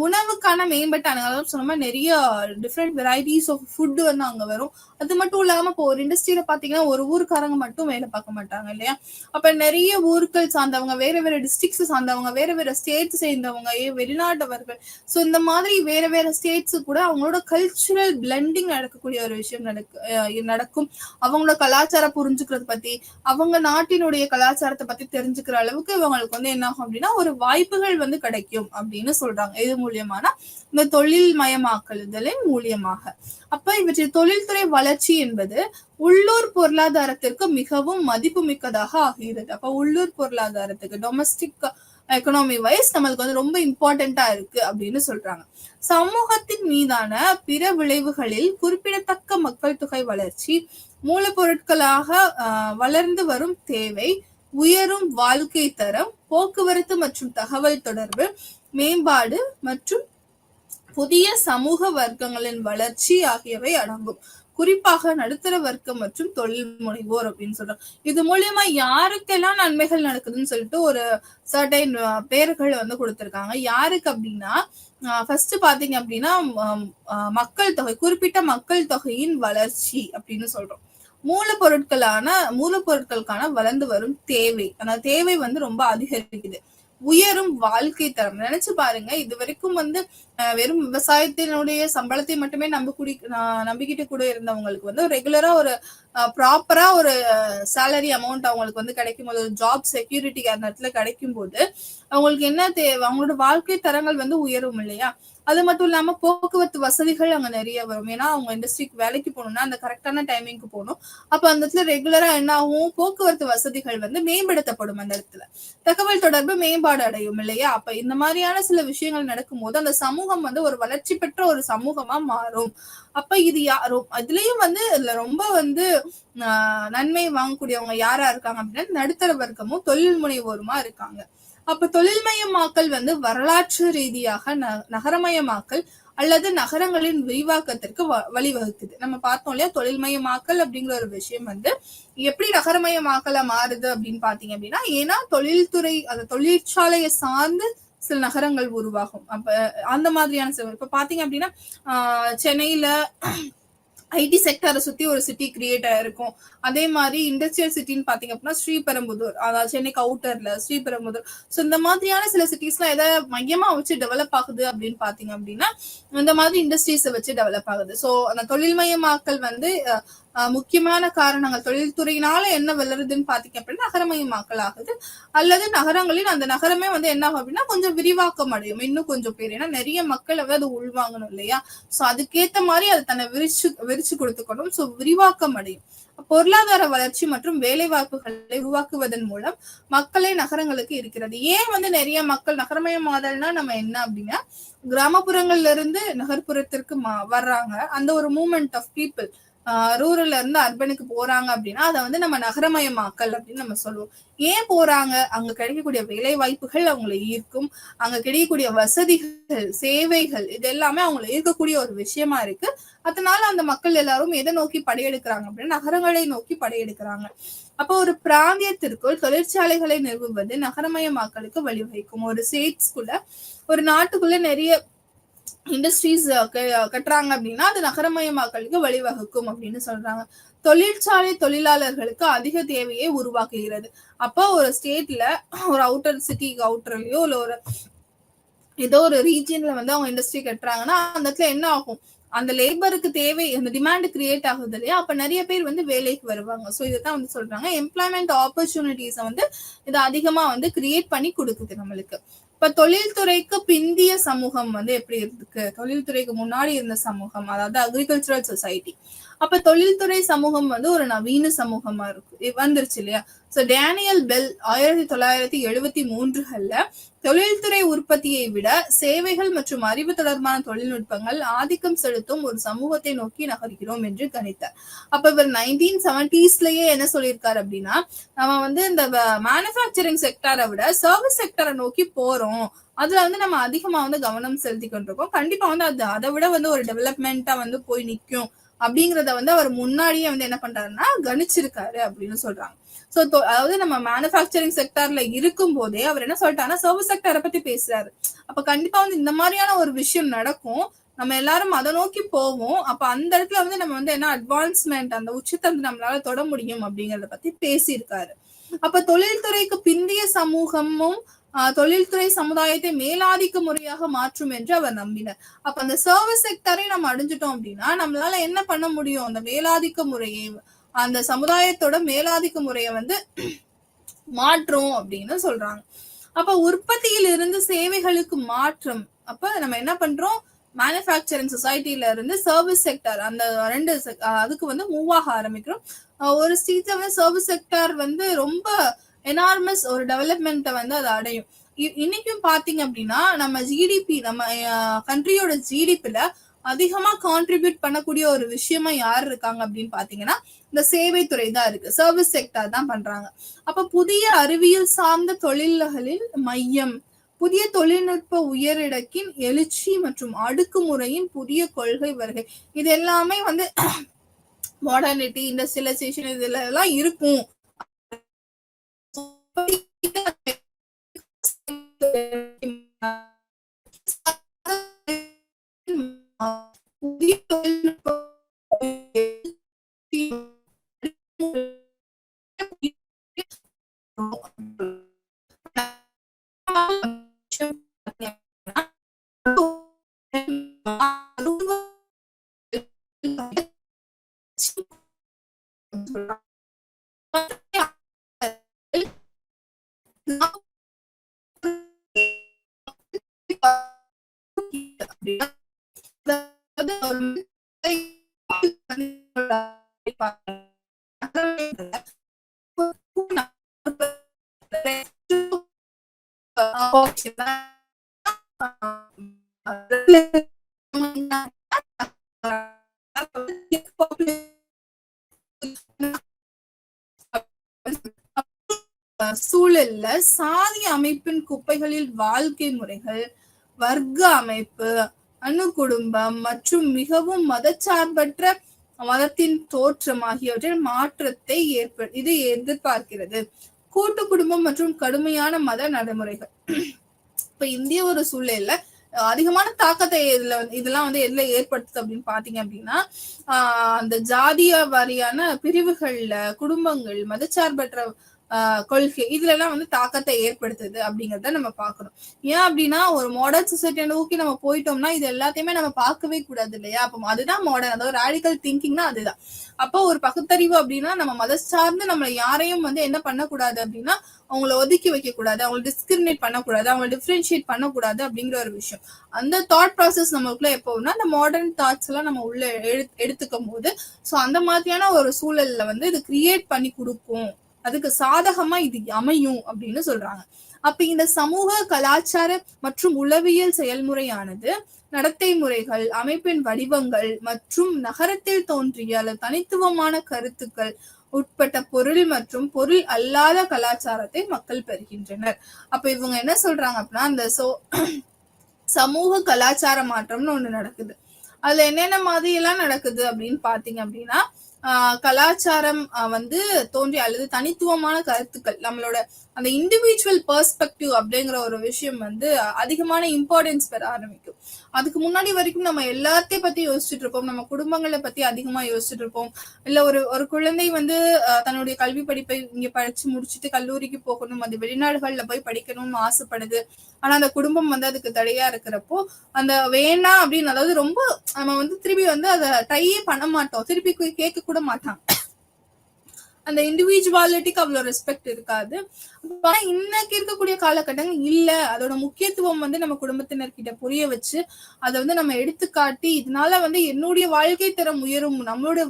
உணவுக்கான மேம்பட்ட அதாவது சொன்ன நிறைய டிஃப்ரெண்ட் வெரைட்டிஸ் ஆஃப் ஃபுட் வந்து அங்க வரும். அது மட்டும் இல்லாம இப்போ ஒரு இண்டஸ்ட்ரியில பாத்தீங்கன்னா ஒரு ஊருக்காரங்க மட்டும் வேலை பார்க்க மாட்டாங்க இல்லையா? அப்ப நிறைய ஊர்கள் சார்ந்தவங்க, வேற வேற டிஸ்ட்ரிக்ட்ஸ் சார்ந்தவங்க, வேற வேற ஸ்டேட்ஸ் சேர்ந்தவங்க, வெளிநாட்டவர்கள், சோ இந்த மாதிரி வேற வேற ஸ்டேட்ஸ் கூட அவங்களோட கல்ச்சுரல் பிளெண்டிங் நடக்கக்கூடிய ஒரு விஷயம் நடக்கும். அவங்களோட கலாச்சாரம் புரிஞ்சுக்கிறது பத்தி, அவங்க நாட்டினுடைய கலாச்சாரத்தை பத்தி தெரிஞ்சுக்கிற அளவுக்கு இவங்களுக்கு வந்து என்ன ஆகும் அப்படின்னா ஒரு வாய்ப்புகள் வந்து கிடைக்கும் அப்படின்னு சொல்றாங்க. இது மூலியமான இந்த தொழில் மயமாக்கலுதலின் மூலியமாக. அப்ப இவற்றில் தொழில்துறை வளர்ச்சி என்பது உள்ளூர் பொருளாதாரத்திற்கு மிகவும் மதிப்பு மிக்கதாக ஆகிறது. அப்ப உள்ளூர் பொருளாதாரத்துக்கு டொமஸ்டிக் எக்கனாமி வைஸ் நம்மளுக்கு வந்து ரொம்ப இம்பார்ட்டண்டா இருக்கு அப்படின்னு சொல்றாங்க. சமூகத்தின் மீதான பிற விளைவுகளில் குறிப்பிடத்தக்க மக்கள் தொகை வளர்ச்சி, மூலப்பொருட்களாக வளர்ந்து வரும் தேவை, உயரும் வாழ்க்கை தரம், போக்குவரத்து மற்றும் தகவல் தொடர்பு மேம்பாடு மற்றும் புதிய சமூக வர்க்கங்களின் வளர்ச்சி ஆகியவை அடங்கும். குறிப்பாக நடுத்தர வர்க்கம் மற்றும் தொழில் முனைவோர் அப்படின்னு சொல்றோம். இது மூலியமா யாருக்கெல்லாம் நன்மைகள் நடக்குதுன்னு சொல்லிட்டு ஒரு சர்டைன் பேர்கள் வந்து கொடுத்திருக்காங்க. யாருக்கு அப்படின்னா ஃபர்ஸ்ட் பாத்தீங்க அப்படின்னா மக்கள் தொகை, குறிப்பிட்ட மக்கள் தொகையின் வளர்ச்சி அப்படின்னு சொல்றோம். மூலப்பொருட்களுக்கான வளர்ந்து வரும் தேவை, அந்த தேவை வந்து ரொம்ப அதிகரிக்குது. உயரும் வாழ்க்கை தரம், நினைச்சு பாருங்க, இது வரைக்கும் வந்து வெறும் விவசாயத்தினுடைய சம்பளத்தை மட்டுமே நம்பிக்கிட்டு கூட இருந்தவங்களுக்கு வந்து ரெகுலரா ஒரு ப்ராப்பரா ஒரு சேலரி அமௌண்ட் அவங்களுக்கு வந்து கிடைக்கும் போது, ஒரு ஜாப் செக்யூரிட்டி அந்த இடத்துல கிடைக்கும் போது அவங்களுக்கு என்ன தேவை, அவங்களோட வாழ்க்கை தரங்கள் வந்து உயரும் இல்லையா? அது மட்டும் இல்லாம போக்குவரத்து வசதிகள் அங்க நிறைய வரும். ஏன்னா அவங்க இண்டஸ்ட்ரிக்கு வேலைக்கு போகணும்னா அந்த கரெக்டான டைமிங்க்கு போகணும். அப்ப அந்த இடத்துல ரெகுலரா என்ன ஆகும், போக்குவரத்து வசதிகள் வந்து மேம்படுத்தப்படும். அந்த இடத்துல தகவல் தொடர்பு மேம்பாடு அடையும் இல்லையா? அப்ப இந்த மாதிரியான சில விஷயங்கள் நடக்கும்போது அந்த சமூகம் வந்து ஒரு வளர்ச்சி பெற்ற ஒரு சமூகமா மாறும். அப்ப இது யாரும் அதுலயும் வந்து இதுல ரொம்ப வந்து நன்மை வாங்கக்கூடியவங்க யாரா இருக்காங்க அப்படின்னா நடுத்தர வர்க்கமும் தொழில் முனைவோருமா இருக்காங்க. அப்ப தொழில்மயமாக்கல் வந்து வரலாற்று ரீதியாக நகரமயமாக்கல் அல்லது நகரங்களின் விரிவாக்கத்திற்கு வழிவகுக்குது. நம்ம பார்த்தோம் இல்லையா, தொழில்மயமாக்கல் அப்படிங்கிற ஒரு விஷயம் வந்து எப்படி நகரமயமாக்கலா மாறுது அப்படின்னு பாத்தீங்க அப்படின்னா, ஏன்னா தொழில்துறை அந்த தொழிற்சாலையை சார்ந்து சில நகரங்கள் உருவாகும். அப்ப அந்த மாதிரியான இப்ப பாத்தீங்க அப்படின்னா சென்னையில ஐடி செக்டரை சுத்தி ஒரு சிட்டி கிரியேட் ஆயிருக்கும். அதே மாதிரி இண்டஸ்ட்ரியல் சிட்டின்னு பாத்தீங்க அப்படின்னா ஸ்ரீபெரும்புதூர், அதாவது சென்னைக்கு அவுட்டர்ல ஸ்ரீபெரும்புதூர். சோ இந்த மாதிரியான சில சிட்டிஸ்லாம் எதை மையமா வச்சு டெவலப் ஆகுது அப்படின்னு பாத்தீங்க அப்படின்னா இந்த மாதிரி இண்டஸ்ட்ரீஸை வச்சு டெவலப் ஆகுது. சோ அந்த தொழில்மயமாக்கல் வந்து முக்கியமான காரணங்கள் தொழில்துறையினால என்ன வளருதுன்னு பாத்தீங்க அப்படின்னா நகரமயமாக்கல் ஆகுது. அல்லது நகரங்களின் அந்த நகரமே வந்து என்ன ஆகும் அப்படின்னா கொஞ்சம் விரிவாக்கம் அடையும். இன்னும் கொஞ்சம் பேர், ஏன்னா நிறைய மக்கள் அது உள்வாங்கணும் இல்லையா? சோ அதுக்கேத்த மாதிரி அது தன்னை விரிச்சு கொடுத்துக்கணும். சோ விரிவாக்கம் அடையும். பொருளாதார வளர்ச்சி மற்றும் வேலை வாய்ப்புகளை உருவாக்குவதன் மூலம் மக்களை நகரங்களுக்கு இருக்கிறது. ஏன் வந்து நிறைய மக்கள் நகரமயமாதல்னா நம்ம என்ன அப்படின்னா கிராமப்புறங்கள்ல இருந்து நகர்ப்புறத்திற்கு வர்றாங்க. அந்த ஒரு மூவ்மெண்ட் ஆஃப் பீப்புள் ரூரல்ல இருந்து அர்பனுக்கு போறாங்க அப்படின்னா அதை வந்து நம்ம நகரமயமாக்கல் அப்படின்னு நம்ம சொல்லுவோம். ஏன் போறாங்க? அங்க கிடைக்கக்கூடிய வேலை வாய்ப்புகள் அவங்களை ஈர்க்கும். அங்க கிடைக்கக்கூடிய வசதிகள், சேவைகள் இது எல்லாமே அவங்களை ஈர்க்கக்கூடிய ஒரு விஷயமா இருக்கு. அதனால அந்த மக்கள் எல்லாரும் எதை நோக்கி படையெடுக்கிறாங்க அப்படின்னா நகரங்களை நோக்கி படையெடுக்கிறாங்க. அப்போ ஒரு பிராந்தியத்திற்குள் தொழிற்சாலைகளை நிறுவுவது நகரமயமாக்கலுக்கு வழிவகுக்கும். ஒரு ஸ்டேட்ஸ்குள்ள ஒரு நாட்டுக்குள்ள நிறைய இண்டஸ்ட்ரீஸ் கட்டுறாங்க அப்படின்னா அது நகரமயமாக்கலுக்கு வழிவகுக்கும் அப்படின்னு சொல்றாங்க. தொழிற்சாலை தொழிலாளர்களுக்கு அதிக தேவையை உருவாக்குகிறது. அப்போ ஒரு ஸ்டேட்ல ஒரு அவுட்டர் சிட்டி அவுட்டர்லயோ இல்ல ஒரு ஏதோ ஒரு ரீஜியன்ல வந்து அவங்க இண்டஸ்ட்ரி கட்டுறாங்கன்னா அந்த இடத்துல என்ன ஆகும், அந்த லேபருக்கு தேவை அந்த டிமாண்ட் கிரியேட் ஆகுது இல்லையா? அப்ப நிறைய பேர் வந்து வேலைக்கு வருவாங்க. சோ இதுதான் வந்து சொல்றாங்க எம்ப்ளாய்மெண்ட் ஆப்பர்ச்சுனிட்டிஸ வந்து இது அதிகமா வந்து கிரியேட் பண்ணி கொடுக்குது நம்மளுக்கு. இப்ப தொழில்துறைக்கு பிந்திய சமூகம் வந்து எப்படி இருக்கு, தொழில்துறைக்கு முன்னாடி இருந்த சமூகம், அதாவது அக்ரிகல்ச்சரல் சொசைட்டி. அப்ப தொழில்துறை சமூகம் வந்து ஒரு நவீன சமூகமா இருக்கு வந்துருச்சு இல்லையா? சோ டேனியல் பெல் 1973 தொழில்துறை உற்பத்தியை விட சேவைகள் மற்றும் அறிவு தொடர்பான தொழில்நுட்பங்கள் ஆதிக்கம் செலுத்தும் ஒரு சமூகத்தை நோக்கி நகர்கிறோம் என்று கணித்தார். அப்ப இவர் 1970s என்ன சொல்லியிருக்காரு அப்படின்னா நம்ம வந்து இந்த மேனுஃபேக்சரிங் செக்டரை விட சர்வீஸ் செக்டரை நோக்கி போறோம். அதுல வந்து நம்ம அதிகமா வந்து கவனம் செலுத்தி கொண்டிருக்கோம். கண்டிப்பா வந்து அது அதை விட வந்து ஒரு டெவலப்மெண்டா வந்து போய் நிக்கும் அப்படிங்கறத வந்து அவர் முன்னாடியே வந்து என்ன பண்றாருன்னா கணிச்சிருக்காரு அப்படின்னு சொல்றாங்க. சோ அதாவது நம்ம மேனுஃபேக்சரிங் செக்டர்ல இருக்கும் போதே அவர் என்ன சொல்லிட்டாருன்னா சர்வீஸ் செக்டரை பத்தி பேசுறாரு. அப்ப கண்டிப்பா வந்து இந்த மாதிரியான ஒரு விஷயம் நடக்கும். நம்ம எல்லாரும் அதை நோக்கி போவோம். அப்ப அந்த இடத்துல வந்து நம்ம வந்து என்ன அட்வான்ஸ்மெண்ட் அந்த உச்சத்தை வந்து நம்மளால தொட முடியும் அப்படிங்கறத பத்தி பேசியிருக்காரு. அப்ப தொழில்துறைக்கு பிந்திய சமூகமும் தொழில்துறை சமுதாயத்தை மேலாதிக்க முறையாக மாற்றும் என்று அவர் நம்பினார். அப்ப அந்த சர்வீஸ் செக்டரை நம்ம அடைஞ்சிட்டோம் அப்படின்னா நம்மளால என்ன பண்ண முடியும், அந்த மேலாதிக்க முறையை அந்த சமுதாயத்தோட மேலாதிக்க முறையை வந்து மாற்றும் அப்படின்னு சொல்றாங்க. அப்ப உற்பத்தியில் இருந்து சேவைகளுக்கு மாற்றம். அப்ப நம்ம என்ன பண்றோம், மேனுஃபேக்சரிங் சொசைட்டில இருந்து சர்வீஸ் செக்டர் அந்த ரெண்டு அதுக்கு வந்து மூவ் ஆக ஆரம்பிக்கிறோம். ஒரு ஸ்டேட்ல வந்து சர்வீஸ் செக்டர் வந்து ரொம்ப எனார்மஸ் ஒரு டெவலப்மெண்ட்டை வந்து அது அடையும். இன்னைக்கும் பாத்தீங்க அப்படின்னா நம்ம ஜிடிபி நம்ம கண்ட்ரியோட ஜிடிபில அதிகமா கான்ட்ரிபியூட் பண்ணக்கூடிய ஒரு விஷயமா யார் இருக்காங்க அப்படின்னு பாத்தீங்கன்னா இந்த சேவை துறை தான் இருக்கு. சர்வீஸ் செக்டர் தான் பண்றாங்க. அப்ப புதிய அறிவியல் சார்ந்த தொழில்களின் மையம், புதிய தொழில்நுட்ப உயரிடக்கின் எழுச்சி மற்றும் அடுக்குமுறையின் புதிய கொள்கை வருகை, இது எல்லாமே வந்து மாடர்னிட்டி இண்டஸ்ட்ரியலைசேஷன் இதுல எல்லாம் இருக்கும். புதிய தொழில்நுட்ப சூழல்ல சாதி அமைப்பின் குப்பைகளில் வாழ்க்கை முறைகள், வர்க்க அமைப்பு, அணு குடும்பம் மற்றும் மிகவும் மதச்சார்பற்ற மதத்தின் தோற்றம் ஆகியவற்றின் மாற்றத்தை இது எதிர்பார்க்கிறது. கூட்டு குடும்பம் மற்றும் கடுமையான மத நடைமுறைகள். இப்ப இந்திய ஒரு சூழ்நிலையில அதிகமான தாக்கத்தை இதெல்லாம் வந்து எதுல ஏற்படுத்துது அப்படின்னு பாத்தீங்க அப்படின்னா, அந்த ஜாதிய வாரியான பிரிவுகள்ல, குடும்பங்கள், மதச்சார்பற்ற கொள்கை இதுல எல்லாம் வந்து தாக்கத்தை ஏற்படுத்துது அப்படிங்கறத நம்ம பாக்கணும். ஏன் அப்படின்னா ஒரு மாடர்ன் சொசைட்டியை நோக்கி நம்ம போயிட்டோம்னா இது எல்லாத்தையுமே நம்ம பார்க்கவே கூடாது இல்லையா? அப்போ அதுதான் மாடர்ன், அதாவது ராடிக்கல் திங்கிங்னா அதுதான். அப்போ ஒரு பகுத்தறிவு அப்படின்னா நம்ம மத சார்ந்து நம்ம யாரையும் வந்து என்ன பண்ணக்கூடாது அப்படின்னா அவங்களை ஒதுக்கி வைக்க கூடாது, அவங்களை டிஸ்கிரிமினேட் பண்ணக்கூடாது, அவங்களை டிஃபரன்ஷியேட் பண்ணக்கூடாது அப்படிங்கிற ஒரு விஷயம். அந்த தாட் ப்ராசஸ் நமக்குள்ள எப்போனா அந்த மாடர்ன் தாட்ஸ் எல்லாம் நம்ம உள்ள எடுத்துக்கும் போது சோ அந்த மாதிரியான ஒரு சூழல்ல வந்து இது கிரியேட் பண்ணி கொடுக்கும், அதுக்கு சாதகமா இது அமையும் அப்படின்னு சொல்றாங்க. அப்ப இந்த சமூக கலாச்சார மற்றும் உளவியல் செயல்முறையானது நடத்தை முறைகள், அமைப்பின் வடிவங்கள் மற்றும் நகரத்தில் தோன்றிய அல்லது தனித்துவமான கருத்துக்கள் உட்பட்ட பொருள் மற்றும் பொருள் அல்லாத கலாச்சாரத்தை மக்கள் பெறுகின்றனர். அப்ப இவங்க என்ன சொல்றாங்க அப்படின்னா அந்த சமூக கலாச்சார மாற்றம்னு ஒண்ணு நடக்குது. அதுல என்னென்ன மாதிரி எல்லாம் நடக்குது அப்படின்னு பாத்தீங்க அப்படின்னா, கலாச்சாரம் வந்து தோன்றி அல்லது தனித்துவமான கருத்துக்கள், நம்மளோட அந்த இண்டிவிஜுவல் பெர்ஸ்பெக்டிவ் அப்படிங்கிற ஒரு விஷயம் வந்து அதிகமான இம்பார்ட்டன்ஸ் பெற ஆரம்பிக்கும். அதுக்கு முன்னாடி வரைக்கும் நம்ம எல்லாத்தையும் பத்தி யோசிச்சுட்டு இருப்போம், நம்ம குடும்பங்களை பத்தி அதிகமா யோசிச்சுட்டு இருப்போம். இல்ல ஒரு குழந்தை வந்து தன்னுடைய கல்வி படிப்பை இங்க படிச்சு முடிச்சுட்டு கல்லூரிக்கு போகணும், அது வெளிநாடுகள்ல போய் படிக்கணும்னு ஆசைப்படுது. ஆனா அந்த குடும்பம் வந்து அதுக்கு தடையா இருக்கிறப்போ அந்த வேணாம் அப்படின்னு, அதாவது ரொம்ப நம்ம வந்து திருப்பி வந்து அதை ட்ரையே பண்ண மாட்டோம், திருப்பி கேட்க கூட மாட்டாங்க. அந்த இண்டிவிஜுவாலிட்டிக்கு அவ்வளவு ரெஸ்பெக்ட் இருக்காது. ஆனா இன்னைக்கு இருக்கக்கூடிய காலகட்டங்கள் இல்ல, அதோட முக்கியத்துவம் வந்து நம்ம குடும்பத்தினர்கிட்ட புரிய வச்சு அதை வந்து நம்ம எடுத்துக்காட்டி இதனால வந்து என்னுடைய வாழ்க்கை தரம் உயரும், நம்மளோட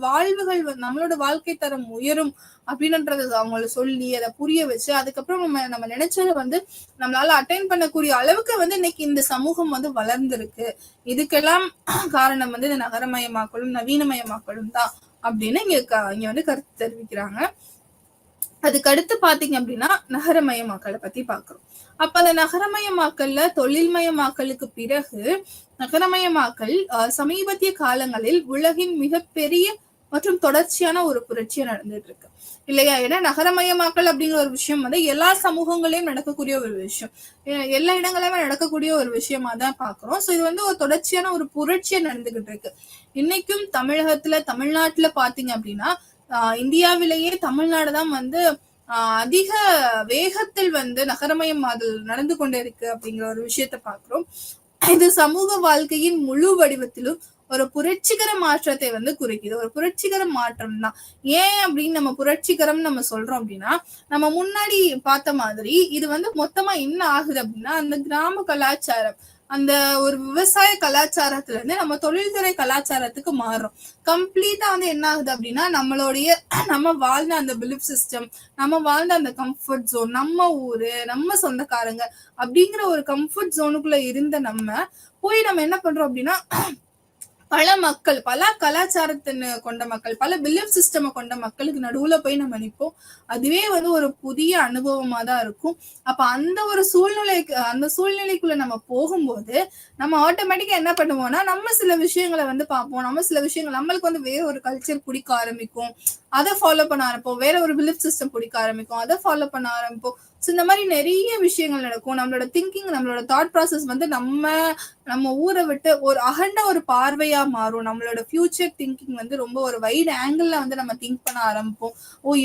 நம்மளோட வாழ்க்கை தரம் உயரும் அப்படின்றத அவங்கள சொல்லி அதை புரிய வச்சு அதுக்கப்புறம் நம்ம நினைச்சதை வந்து நம்மளால அட்டைன் பண்ணக்கூடிய அளவுக்கு வந்து இன்னைக்கு இந்த சமூகம் வந்து வளர்ந்திருக்கு. இதுக்கெல்லாம் காரணம் வந்து இந்த நகரமயமாக்கலும் நவீனமயமாக்கலும் தான் அப்படின்னு இங்க வந்து கருத்து தெரிவிக்கிறாங்க. அதுக்கு அடுத்து பாத்தீங்க அப்படின்னா நகரமயமாக்கலை பத்தி பாக்குறோம். அப்ப அந்த நகரமயமாக்கல்ல தொழில்மயமாக்கலுக்கு பிறகு நகரமயமாக்கல் சமீபத்திய காலங்களில் உலகின் மிகப்பெரிய மற்றும் தொடர்ச்சியான ஒரு புரட்சியா நடந்துட்டு இருக்கு இல்லையா? ஏன்னா நகரமயமாக்கல் அப்படிங்கிற ஒரு விஷயம் வந்து எல்லா சமூகங்களையும் நடக்கக்கூடிய ஒரு விஷயம், எல்லா இடங்களையுமே நடக்கக்கூடிய ஒரு விஷயமா தான் பாக்குறோம். சோ இது வந்து ஒரு தொடர்ச்சியான ஒரு புரட்சியா நடந்துகிட்டு இருக்கு. இன்னைக்கும் தமிழ்நாட்டுல பாத்தீங்க அப்படின்னா இந்தியாவிலேயே தமிழ்நாடுதான் வந்து அதிக வேகத்தில் வந்து நகரமயமாதல் நடந்து கொண்டே இருக்கு அப்படிங்கிற ஒரு விஷயத்த பாக்குறோம். இது சமூக வாழ்க்கையின் முழு வடிவத்திலும் ஒரு புரட்சிகர மாற்றத்தை வந்து குறிக்குது, ஒரு புரட்சிகர மாற்றம் தான். ஏன் அப்படின்னு நம்ம புரட்சிகரம் நம்ம சொல்றோம் அப்படின்னா, நம்ம முன்னாடி பார்த்த மாதிரி இது வந்து மொத்தமா என்ன ஆகுது அப்படின்னா அந்த கிராம கலாச்சாரம், அந்த ஒரு விவசாய கலாச்சாரத்துல இருந்து நம்ம தொழில்துறை கலாச்சாரத்துக்கு மாறுறோம். கம்ப்ளீட்டா வந்து என்ன ஆகுது அப்படின்னா நம்ம வாழ்ந்த அந்த பிலிப் சிஸ்டம், நம்ம வாழ்ந்த அந்த கம்ஃபர்ட் ஜோன், நம்ம ஊரு, நம்ம சொந்தக்காரங்க அப்படிங்கிற ஒரு கம்ஃபர்ட் ஜோனுக்குள்ள இருந்த நம்ம என்ன பண்றோம் அப்படின்னா பல மக்கள், பல கலாச்சாரத்தின் கொண்ட மக்கள், பல பிலீஃப் சிஸ்டம் கொண்ட மக்களுக்கு நடுவுல போய் நம்ம நிற்போம். அதுவே வந்து ஒரு புதிய அனுபவமா தான் இருக்கும். அப்ப அந்த சூழ்நிலைக்குள்ள நம்ம போகும்போது நம்ம ஆட்டோமேட்டிக்கா என்ன பண்ணுவோம்னா நம்ம சில விஷயங்களை வந்து பார்ப்போம், நம்ம சில விஷயங்கள் நம்மளுக்கு வந்து வேற ஒரு கல்ச்சர் பிடிக்க ஆரம்பிக்கும், அதை ஃபாலோ பண்ண ஆரம்பிப்போம், வேற ஒரு பிலீஃப் சிஸ்டம் பிடிக்க ஆரம்பிக்கும், அதை ஃபாலோ பண்ண ஆரம்பிப்போம். இந்த மாதிரி நிறைய விஷயங்கள் நடக்கும். நம்மளோட திங்கிங், நம்மளோட தாட் ப்ராசஸ் வந்து நம்ம ஊரை விட்டு ஒரு அகண்ட ஒரு பார்வையா மாறும். நம்மளோட ஃபியூச்சர் திங்கிங் வந்து ரொம்ப ஒரு வைட் ஆங்கிள் வந்து நம்ம திங்க் பண்ண ஆரம்பிப்போம்.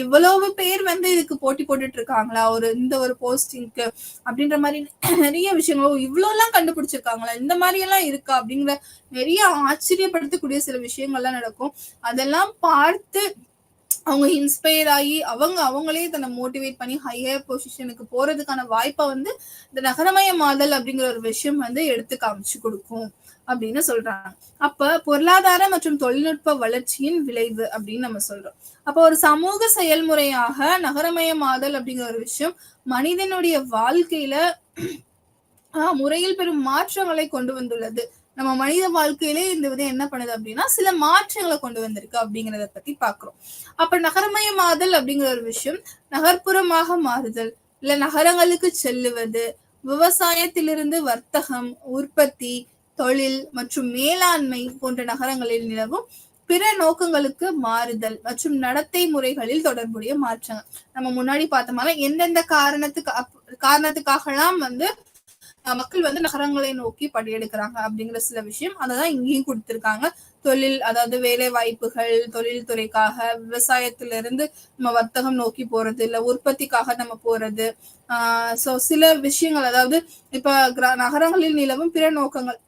இவ்வளவு பேர் வந்து இதுக்கு போட்டி போட்டுட்டு இருக்காங்களா இந்த ஒரு போஸ்டிங்க்கு அப்படின்ற மாதிரி நிறைய விஷயங்கள், இவ்வளவு எல்லாம் கண்டுபிடிச்சிருக்காங்களா, இந்த மாதிரி எல்லாம் இருக்கா அப்படிங்கிற நிறைய ஆச்சரியப்படுத்தக்கூடிய சில விஷயங்கள்லாம் நடக்கும். அதெல்லாம் பார்த்து அவங்க இன்ஸ்பயர் ஆகி அவங்களே தன்னை மோட்டிவேட் பண்ணி ஹையர் பொசிஷனுக்கு போறதுக்கான வாய்ப்பை வந்து இந்த நகரமயமாதல் அப்படிங்கிற ஒரு விஷயம் வந்து எடுத்து காமிச்சு கொடுக்கும் அப்படின்னு சொல்றாங்க. அப்ப பொருளாதார மற்றும் தொழில்நுட்ப வளர்ச்சியின் விளைவு அப்படின்னு நம்ம சொல்றோம். அப்ப ஒரு சமூக செயல்முறையாக நகரமயமாதல் அப்படிங்கிற ஒரு விஷயம் மனிதனுடைய வாழ்க்கையில முறையில் பெரும் மாற்றங்களை கொண்டு வந்துள்ளது. நம்ம மனித வாழ்க்கையிலே இந்த விதம் என்ன பண்ணுது அப்படின்னா சில மாற்றங்களை கொண்டு வந்திருக்கு அப்படிங்கிறத பத்தி பாக்குறோம். அப்ப நகரமயமாதல் அப்படிங்கிற ஒரு விஷயம் நகர்ப்புறமாக மாறுதல், இல்ல நகரங்களுக்கு செல்லுவது, விவசாயத்திலிருந்து வர்த்தகம், உற்பத்தி, தொழில் மற்றும் மேலாண்மை போன்ற நகரங்களில் நிலவும் பிற நோக்கங்களுக்கு மாறுதல் மற்றும் நடத்தை முறைகளில் தொடர்புடைய மாற்றங்கள். நம்ம முன்னாடி பார்த்த மாதிரி எந்தெந்த காரணத்துக்காகலாம் மக்கள் நகரங்களை நோக்கி படியெடுக்கிறாங்க அப்படிங்கிற சில விஷயம் அததான் இங்கேயும் கொடுத்திருக்காங்க. தொழில், அதாவது வேலை வாய்ப்புகள், தொழில் துறைக்காக, விவசாயத்திலிருந்து நம்ம வர்த்தகம் நோக்கி போறது, இல்ல உற்பத்திக்காக நம்ம போறது. சோ சில விஷயங்கள், அதாவது இப்ப நகரங்களில் நிலவும் பிற நோக்கங்கள்,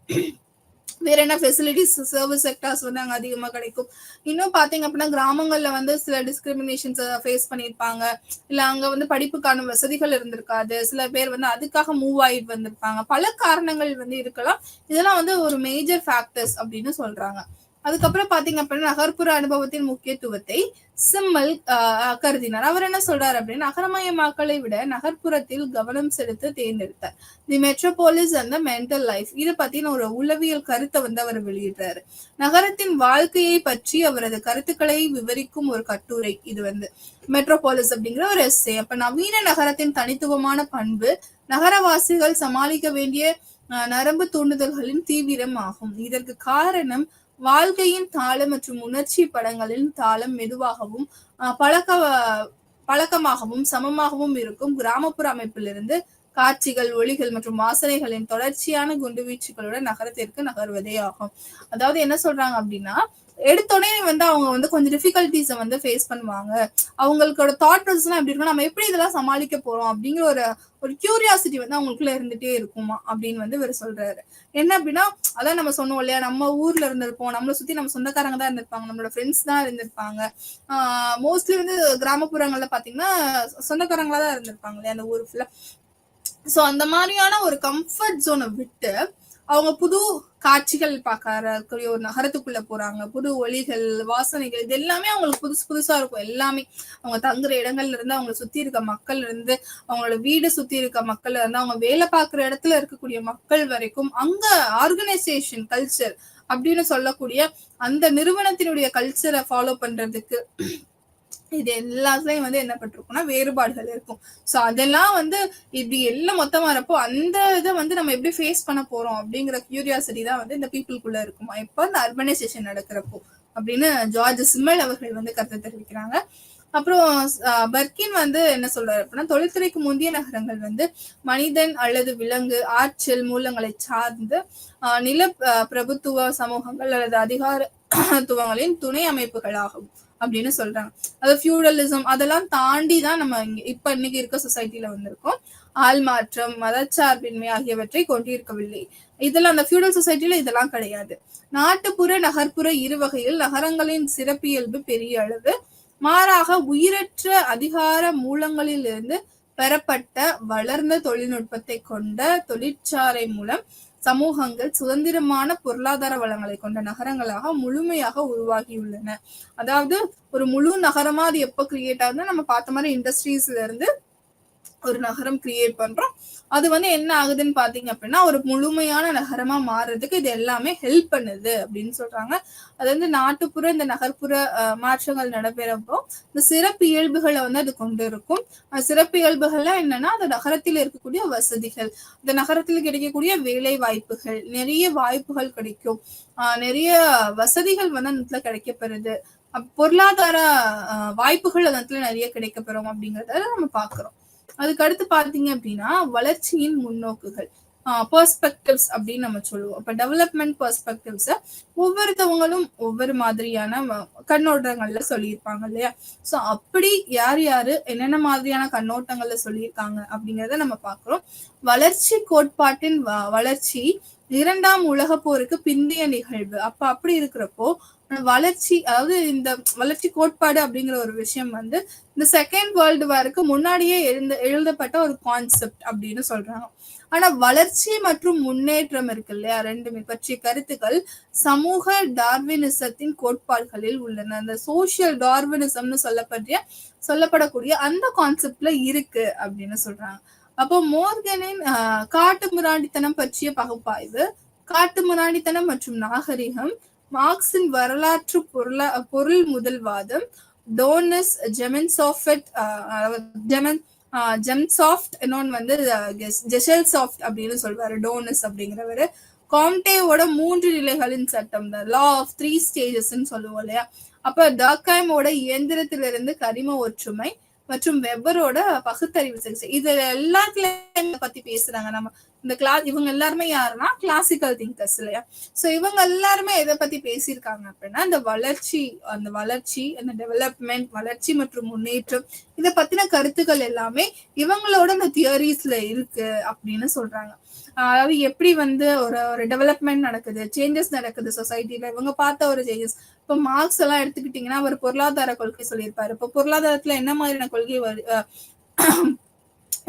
வேற என்ன ஃபெசிலிட்டிஸ், சர்வீஸ் செக்டர்ஸ் அங்க அதிகமா கிடைக்கும். இன்னும் பாத்தீங்க அப்படின்னா கிராமங்கள்ல சில டிஸ்கிரிமினேஷன்ஸ் ஃபேஸ் பண்ணியிருப்பாங்க, இல்ல அங்க படிப்புக்கான வசதிகள் இருந்திருக்காது, சில பேர் அதுக்காக மூவ் ஆயிட்டு வந்திருப்பாங்க. பல காரணங்கள் இருக்கலாம். இதெல்லாம் ஒரு மேஜர் ஃபேக்டர்ஸ் அப்படின்னு சொல்றாங்க. அதுக்கப்புறம் பாத்தீங்க அப்படின்னா நகர்ப்புற அனுபவத்தின் முக்கியத்துவத்தை சிம்மல் கருதினார். அவர் என்ன சொல்றாரு அப்படின்னா நகரமயமாக்கலை விட நகர்ப்புறத்தில் கவனம் செலுத்த தேர்ந்தெடுத்தார். The metropolis and the mental life, இதை பத்தின ஒரு உளவியல் கருத்தை அவர் வெளியிடுறாரு. நகரத்தின் வாழ்க்கையை பற்றி அவரது கருத்துக்களை விவரிக்கும் ஒரு கட்டுரை இது மெட்ரோபோலிஸ் அப்படிங்கிற ஒரு எஸ்ஸே. அப்ப நவீன நகரத்தின் தனித்துவமான பண்பு நகரவாசிகள் சமாளிக்க வேண்டிய நரம்பு தூண்டுதல்களின் தீவிரம் ஆகும். இதற்கு காரணம் வாழ்க்கையின் தாளம் மற்றும் உணர்ச்சி படங்களின் தாளம் மெதுவாகவும் பழக்கமாகவும் சமமாகவும் இருக்கும் கிராமப்புற அமைப்பிலிருந்து காட்சிகள், ஒளிகள் மற்றும் வாசனைகளின் தொடர்ச்சியான குண்டுவீச்சுகளுடன் நகரத்திற்கு நகர்வதே ஆகும். அதாவது என்ன சொல்றாங்க அப்படின்னா எடுத்தோடனே அவங்க கொஞ்சம் டிஃபிகல்டிஸை ஃபேஸ் பண்ணுவாங்க. அவங்களோட தாட் ப்ராசஸ் எப்படி இருக்கும், நம்ம எப்படி இதெல்லாம் சமாளிக்க போறோம் அப்படிங்கிற ஒரு கியூரியாசிட்டி அவங்களுக்குள்ள இருந்துட்டே இருக்குமா அப்படின்னு இவர் சொல்றாரு. என்ன அப்படின்னா அதான் நம்ம சொன்னோம் இல்லையா, நம்ம ஊர்ல இருந்திருப்போம், நம்மளை சுத்தி நம்ம சொந்தக்காரங்க தான் இருந்திருப்பாங்க, நம்மளோட ஃப்ரெண்ட்ஸ் தான் இருந்திருப்பாங்க. மோஸ்ட்லி கிராமப்புறங்கள்ல பாத்தீங்கன்னா சொந்தக்காரங்களா தான் இருந்திருப்பாங்க இல்லையா அந்த ஊர் ஃபுல்லா. சோ அந்த மாதிரியான ஒரு கம்ஃபர்ட் ஜோனை விட்டு அவங்க புது காட்சிகள் பார்க்கக்கூடிய ஒரு நகரத்துக்குள்ள போறாங்க. புது ஒளிகள், வாசனைகள், இது எல்லாமே அவங்களுக்கு புதுசு புதுசா இருக்கும். எல்லாமே அவங்க தங்குற இடங்கள்ல இருந்து, அவங்க சுத்தி இருக்க மக்கள் இருந்து, அவங்களோட வீடு சுத்தி இருக்க மக்கள் இருந்து, அவங்க வேலை பார்க்குற இடத்துல இருக்கக்கூடிய மக்கள் வரைக்கும் அங்க ஆர்கனைசேஷன் கல்ச்சர் அப்படின்னு சொல்லக்கூடிய அந்த நிறுவனத்தினுடைய கல்ச்சரை ஃபாலோ பண்றதுக்கு இது எல்லாத்துலயும் என்ன பட்டிருக்கும்னா வேறுபாடுகள் இருக்கும். சோ அதெல்லாம் இப்படி எல்லாம் மொத்தமா இருப்போ அந்த இதை நம்ம எப்படி ஃபேஸ் பண்ண போறோம் அப்படிங்கிற கியூரியாசிட்டி தான் இந்த பீப்புளுக்குள்ள இருக்குமா இப்ப இந்த அர்பனைசேஷன் நடக்கிறப்போ அப்படின்னு ஜார்ஜ் சிம்மல் அவர்கள் கருத்து தெரிவிக்கிறாங்க. அப்புறம் பர்கின் என்ன சொல்றாரு அப்படின்னா தொழில்துறைக்கு முந்தைய நகரங்கள் மனிதன் அல்லது விலங்கு ஆற்றல் மூலங்களை சார்ந்து நில பிரபுத்துவ சமூகங்கள் அல்லது அதிகாரத்துவங்களின் துணை அமைப்புகள் ஆகும் அப்படின்னு சொல்றாங்க. அது ஃபியூடலிசம் அதெல்லாம் தாண்டி தான் நம்ம இப்ப இன்னைக்கு இருக்க சொசைட்டில இருக்கோம். ஆள் மாற்றம், மதச்சார்பின்மை ஆகியவற்றை கொண்டிருக்கவில்லை. இதெல்லாம் அந்த ஃபியூடல் சொசைட்டில இதெல்லாம் கிடையாது. நாட்டுப்புற நகர்ப்புற இரு வகையில் நகரங்களின் சிறப்பியல்பு பெரிய அளவு மாறாக உயிரற்ற அதிகார மூலங்களிலிருந்து பெறப்பட்ட வளர்ந்த தொழில்நுட்பத்தை கொண்ட தொழிற்சாலை மூலம் சமூகங்கள் சுதந்திரமான பொருளாதார வளங்களை கொண்ட நகரங்களாக முழுமையாக உருவாகியுள்ளன. அதாவது ஒரு முழு நகரமா அது எப்ப கிரியேட் ஆகுதுன்னா நம்ம பார்த்த மாதிரி இண்டஸ்ட்ரீஸ்ல இருந்து ஒரு நகரம் கிரியேட் பண்றோம். அது என்ன ஆகுதுன்னு பாத்தீங்க அப்படின்னா ஒரு முழுமையான நகரமா மாறுறதுக்கு இது எல்லாமே ஹெல்ப் பண்ணுது அப்படின்னு சொல்றாங்க. அது நாட்டுப்புற இந்த நகர்ப்புற மாற்றங்கள் நடைபெறப்போ இந்த சிறப்பு இயல்புகளை அது கொண்டு இருக்கும். சிறப்பு இயல்புகள்லாம் என்னன்னா அந்த நகரத்தில் இருக்கக்கூடிய வசதிகள், இந்த நகரத்தில் கிடைக்கக்கூடிய வேலை வாய்ப்புகள், நிறைய வாய்ப்புகள் கிடைக்கும், நிறைய வசதிகள் அந்த இடத்துல கிடைக்கப்பெறுது, பொருளாதார வாய்ப்புகள் அந்த இடத்துல நிறைய கிடைக்கப்பெறும் அப்படிங்கறத நம்ம பாக்குறோம். அதுக்கு அடுத்து பாத்தீங்க அப்படின்னா வளர்ச்சியின் முன்னோக்குகள், பெர்ஸ்பெக்டிவ்ஸ் அப்படின்னு நம்ம சொல்லுவோம். இப்ப டெவலப்மெண்ட் பெர்ஸ்பெக்டிவ்ஸ ஒவ்வொருத்தவங்களும் ஒவ்வொரு மாதிரியான கண்ணோட்டங்கள்ல சொல்லியிருப்பாங்க இல்லையா. சோ அப்படி யார் யாரு என்னென்ன மாதிரியான கண்ணோட்டங்கள்ல சொல்லியிருக்காங்க அப்படிங்கிறத நம்ம பாக்குறோம். வளர்ச்சி கோட்பாட்டின் வளர்ச்சி இரண்டாம் உலக போருக்கு பிந்தைய நிகழ்வு. அப்படி இருக்கிறப்போ வளர்ச்சி, அதாவது இந்த வளர்ச்சி கோட்பாடு அப்படிங்கிற ஒரு விஷயம் வந்து இந்த செகண்ட் வேர்ல்டு வாருக்கு முன்னாடியே எழுதப்பட்ட ஒரு கான்செப்ட் அப்படின்னு சொல்றாங்க. ஆனா வளர்ச்சி மற்றும் முன்னேற்றம் இருக்கு இல்லையா, ரெண்டுமே பற்றிய கருத்துக்கள் சமூக டார்வினிசத்தின் கோட்பாடுகளில் உள்ளன. அந்த சோசியல் டார்வினிசம்னு சொல்லப்படக்கூடிய அந்த கான்செப்ட்ல இருக்கு அப்படின்னு சொல்றாங்க. அப்போ மோர்கனின் காட்டு முராண்டித்தனம் பற்றிய பகுப்பாய்வு, காட்டு முராண்டித்தனம் மற்றும் நாகரிகம், மார்க்சின் வரலாற்று பொருள் முதல்வாதம், டோனஸ் ஜெமன்சாஃப்ட் ஜெம்சாஃப்ட், இன்னொன்னு வந்து ஜெஷல்சாஃப்ட் அப்படின்னு சொல்வாரு டோனஸ் அப்படிங்கிறவரு. காம்டேவோட 3 நிலைகளின் சட்டம், லா ஆஃப் 3 ஸ்டேஜஸ் சொல்லுவோம் இல்லையா. அப்ப டர்கைமோட இயந்திரத்திலிருந்து கரிம ஒற்றுமை மற்றும் வெப்பரோட பகுத்தறிவு சிகிச்சை, இது எல்லாத்துலயும் பத்தி பேசுறாங்க. நம்ம இந்த இவங்க எல்லாருமே யாருன்னா கிளாசிக்கல் திங்கர்ஸ் இல்லையா. சோ இவங்க எல்லாருமே எதை பத்தி பேசியிருக்காங்க அப்படின்னா அந்த வளர்ச்சி அந்த டெவலப்மெண்ட், வளர்ச்சி மற்றும் முன்னேற்றம், இதை பத்தின கருத்துக்கள் எல்லாமே இவங்களோட அந்த தியரிஸ்ல இருக்கு அப்படின்னு சொல்றாங்க. அதாவது எப்படி வந்து ஒரு டெவலப்மெண்ட் நடக்குது, சேஞ்சஸ் நடக்குது சொசைட்டில, இவங்க பார்த்த ஒரு சேஞ்சஸ். இப்ப மார்க்ஸ் எல்லாம் எடுத்துக்கிட்டீங்கன்னா அவர் பொருளாதார கொள்கை சொல்லியிருப்பாரு. இப்ப பொருளாதாரத்துல என்ன மாதிரியான